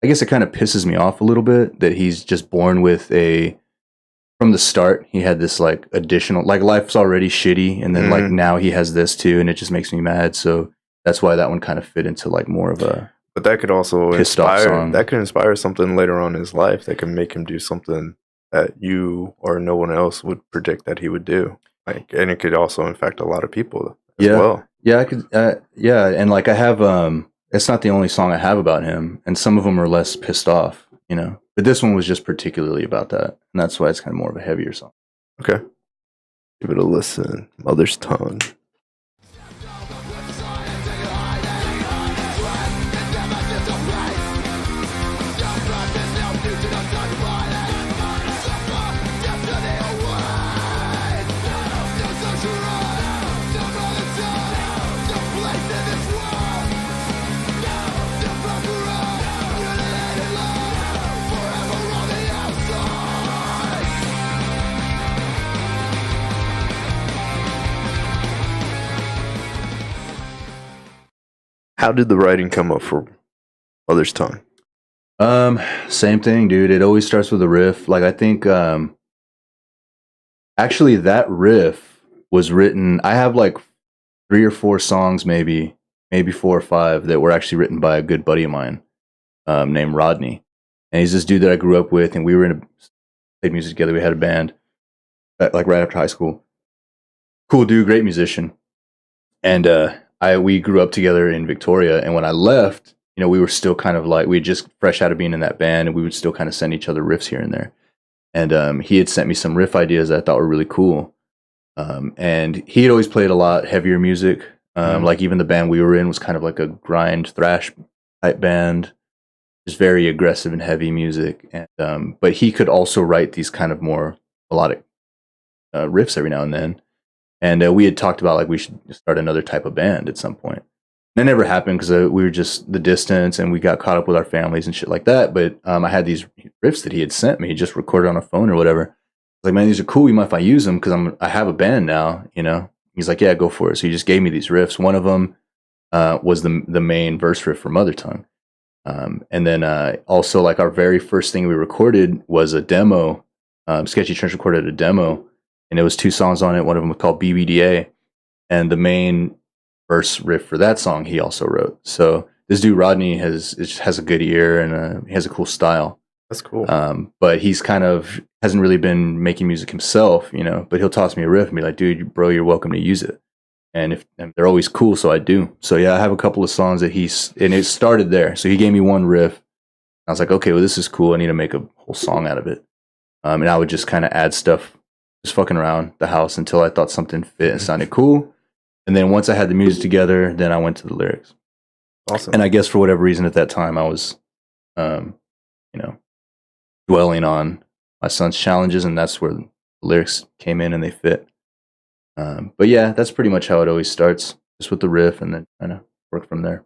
I guess it kind of pisses me off a little bit that he's just born with from the start, he had this like additional, like life's already shitty. And then like now he has this too. And it just makes me mad. So that's why that one kind of fit into like more of a, but that could also inspire something later on in his life that can make him do something that you or no one else would predict that he would do. Like, and it could also infect a lot of people as well. Yeah, I could. Yeah, and like I have, it's not the only song I have about him, and some of them are less pissed off, you know. But this one was just particularly about that, and that's why it's kind of more of a heavier song. Okay, give it a listen. Mother's Tongue. How did the writing come up for Mother's Tongue? Same thing, dude. It always starts with a riff. Like I think, actually that riff was written. I have like 3 or 4 songs, maybe 4 or 5 that were actually written by a good buddy of mine, named Rodney. And he's this dude that I grew up with, and we were played music together. We had a band, like right after high school. Cool dude, great musician. And, we grew up together in Victoria, and when I left, you know, we were still kind of like, we had just fresh out of being in that band, and we would still kind of send each other riffs here and there. And he had sent me some riff ideas that I thought were really cool. And he had always played a lot heavier music. Like even the band we were in was kind of like a grind thrash type band, just very aggressive and heavy music. And but he could also write these kind of more melodic riffs every now and then. And we had talked about like we should start another type of band at some point. That never happened because we were just the distance, and we got caught up with our families and shit like that. But I had these riffs that he had sent me, just recorded on a phone or whatever. I was like, man, these are cool. You mind if I use them? Because I have a band now, you know. He's like, yeah, go for it. So he just gave me these riffs. One of them was the main verse riff for Mother Tongue. And then also like our very first thing we recorded was a demo. Sketchy Trench recorded a demo, and it was 2 songs on it. One of them was called BBDA, and the main verse riff for that song he also wrote. So this dude Rodney has a good ear, and he has a cool style. That's cool. But he's kind of hasn't really been making music himself, you know. But he'll toss me a riff and be like, "Dude, bro, you're welcome to use it." And they're always cool, so I do. So yeah, I have a couple of songs that and it started there. So he gave me one riff. I was like, okay, well, this is cool. I need to make a whole song out of it. And I would just kind of add stuff, just fucking around the house until I thought something fit and sounded cool. And then once I had the music together, then I went to the lyrics. Awesome. And I guess for whatever reason at that time, I was, you know, dwelling on my son's challenges, and that's where the lyrics came in and they fit. But yeah, that's pretty much how it always starts, just with the riff, and then kind of work from there.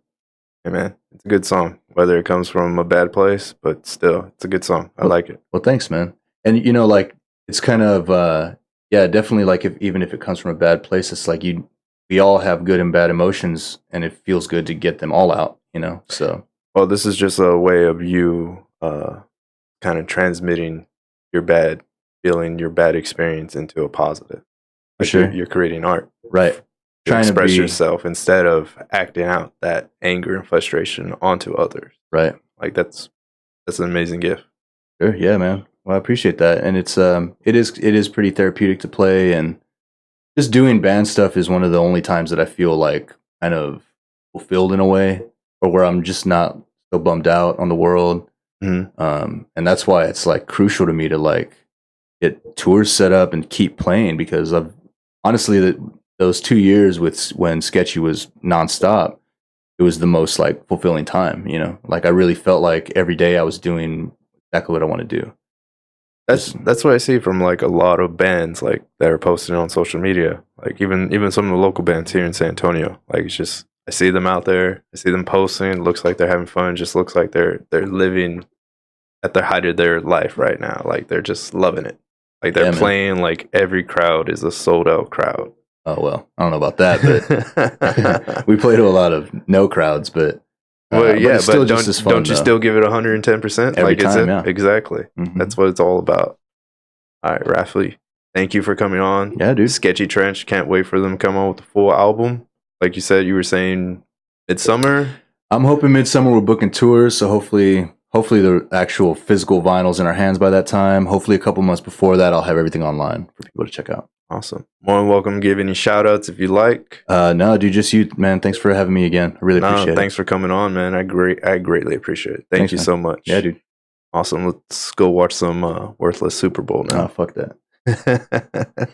Hey man, it's a good song, whether it comes from a bad place, but still, it's a good song. I like it. Well, thanks, man. And you know, like it's kind of yeah, definitely. Like even if it comes from a bad place, it's like we all have good and bad emotions, and it feels good to get them all out, you know. So well, this is just a way of you kind of transmitting your bad feeling, your bad experience into a positive. For sure, you're creating art, right? Trying to express yourself instead of acting out that anger and frustration onto others. Right. Like that's an amazing gift. Sure. Yeah, man. Well, I appreciate that, and it is pretty therapeutic to play, and just doing band stuff is one of the only times that I feel like kind of fulfilled in a way, or where I'm just not so bummed out on the world. Mm-hmm. And that's why it's like crucial to me to like get tours set up and keep playing, because I've honestly those 2 years when Sketchy was nonstop, it was the most like fulfilling time, you know. Like I really felt like every day I was doing exactly what I want to do. That's what I see from like a lot of bands like that are posting on social media. Like even some of the local bands here in San Antonio. Like it's just I see them out there, I see them posting, it looks like they're having fun, it just looks like they're living at the height of their life right now. Like they're just loving it. Like they're playing like every crowd is a sold out crowd. Oh well, I don't know about that, but we play to a lot of no crowds, but well, yeah, but, still but just as fun, don't you still give it 110%? Every like time, yeah. Exactly. Mm-hmm. That's what it's all about. All right, Ralphie, thank you for coming on. Yeah, dude. Sketchy Trench, can't wait for them to come on with the full album. Like you said, you were saying midsummer. I'm hoping midsummer we're booking tours, so hopefully the actual physical vinyl's in our hands by that time. Hopefully a couple months before that, I'll have everything online for people to check out. Awesome. More than welcome. Give any shout outs if you like. No, dude, just you, man. Thanks for having me again. I really appreciate it. Thanks for coming on, man. I greatly appreciate it. Thanks you, man. So much. Yeah, dude. Awesome. Let's go watch some worthless Super Bowl now. Oh, fuck that.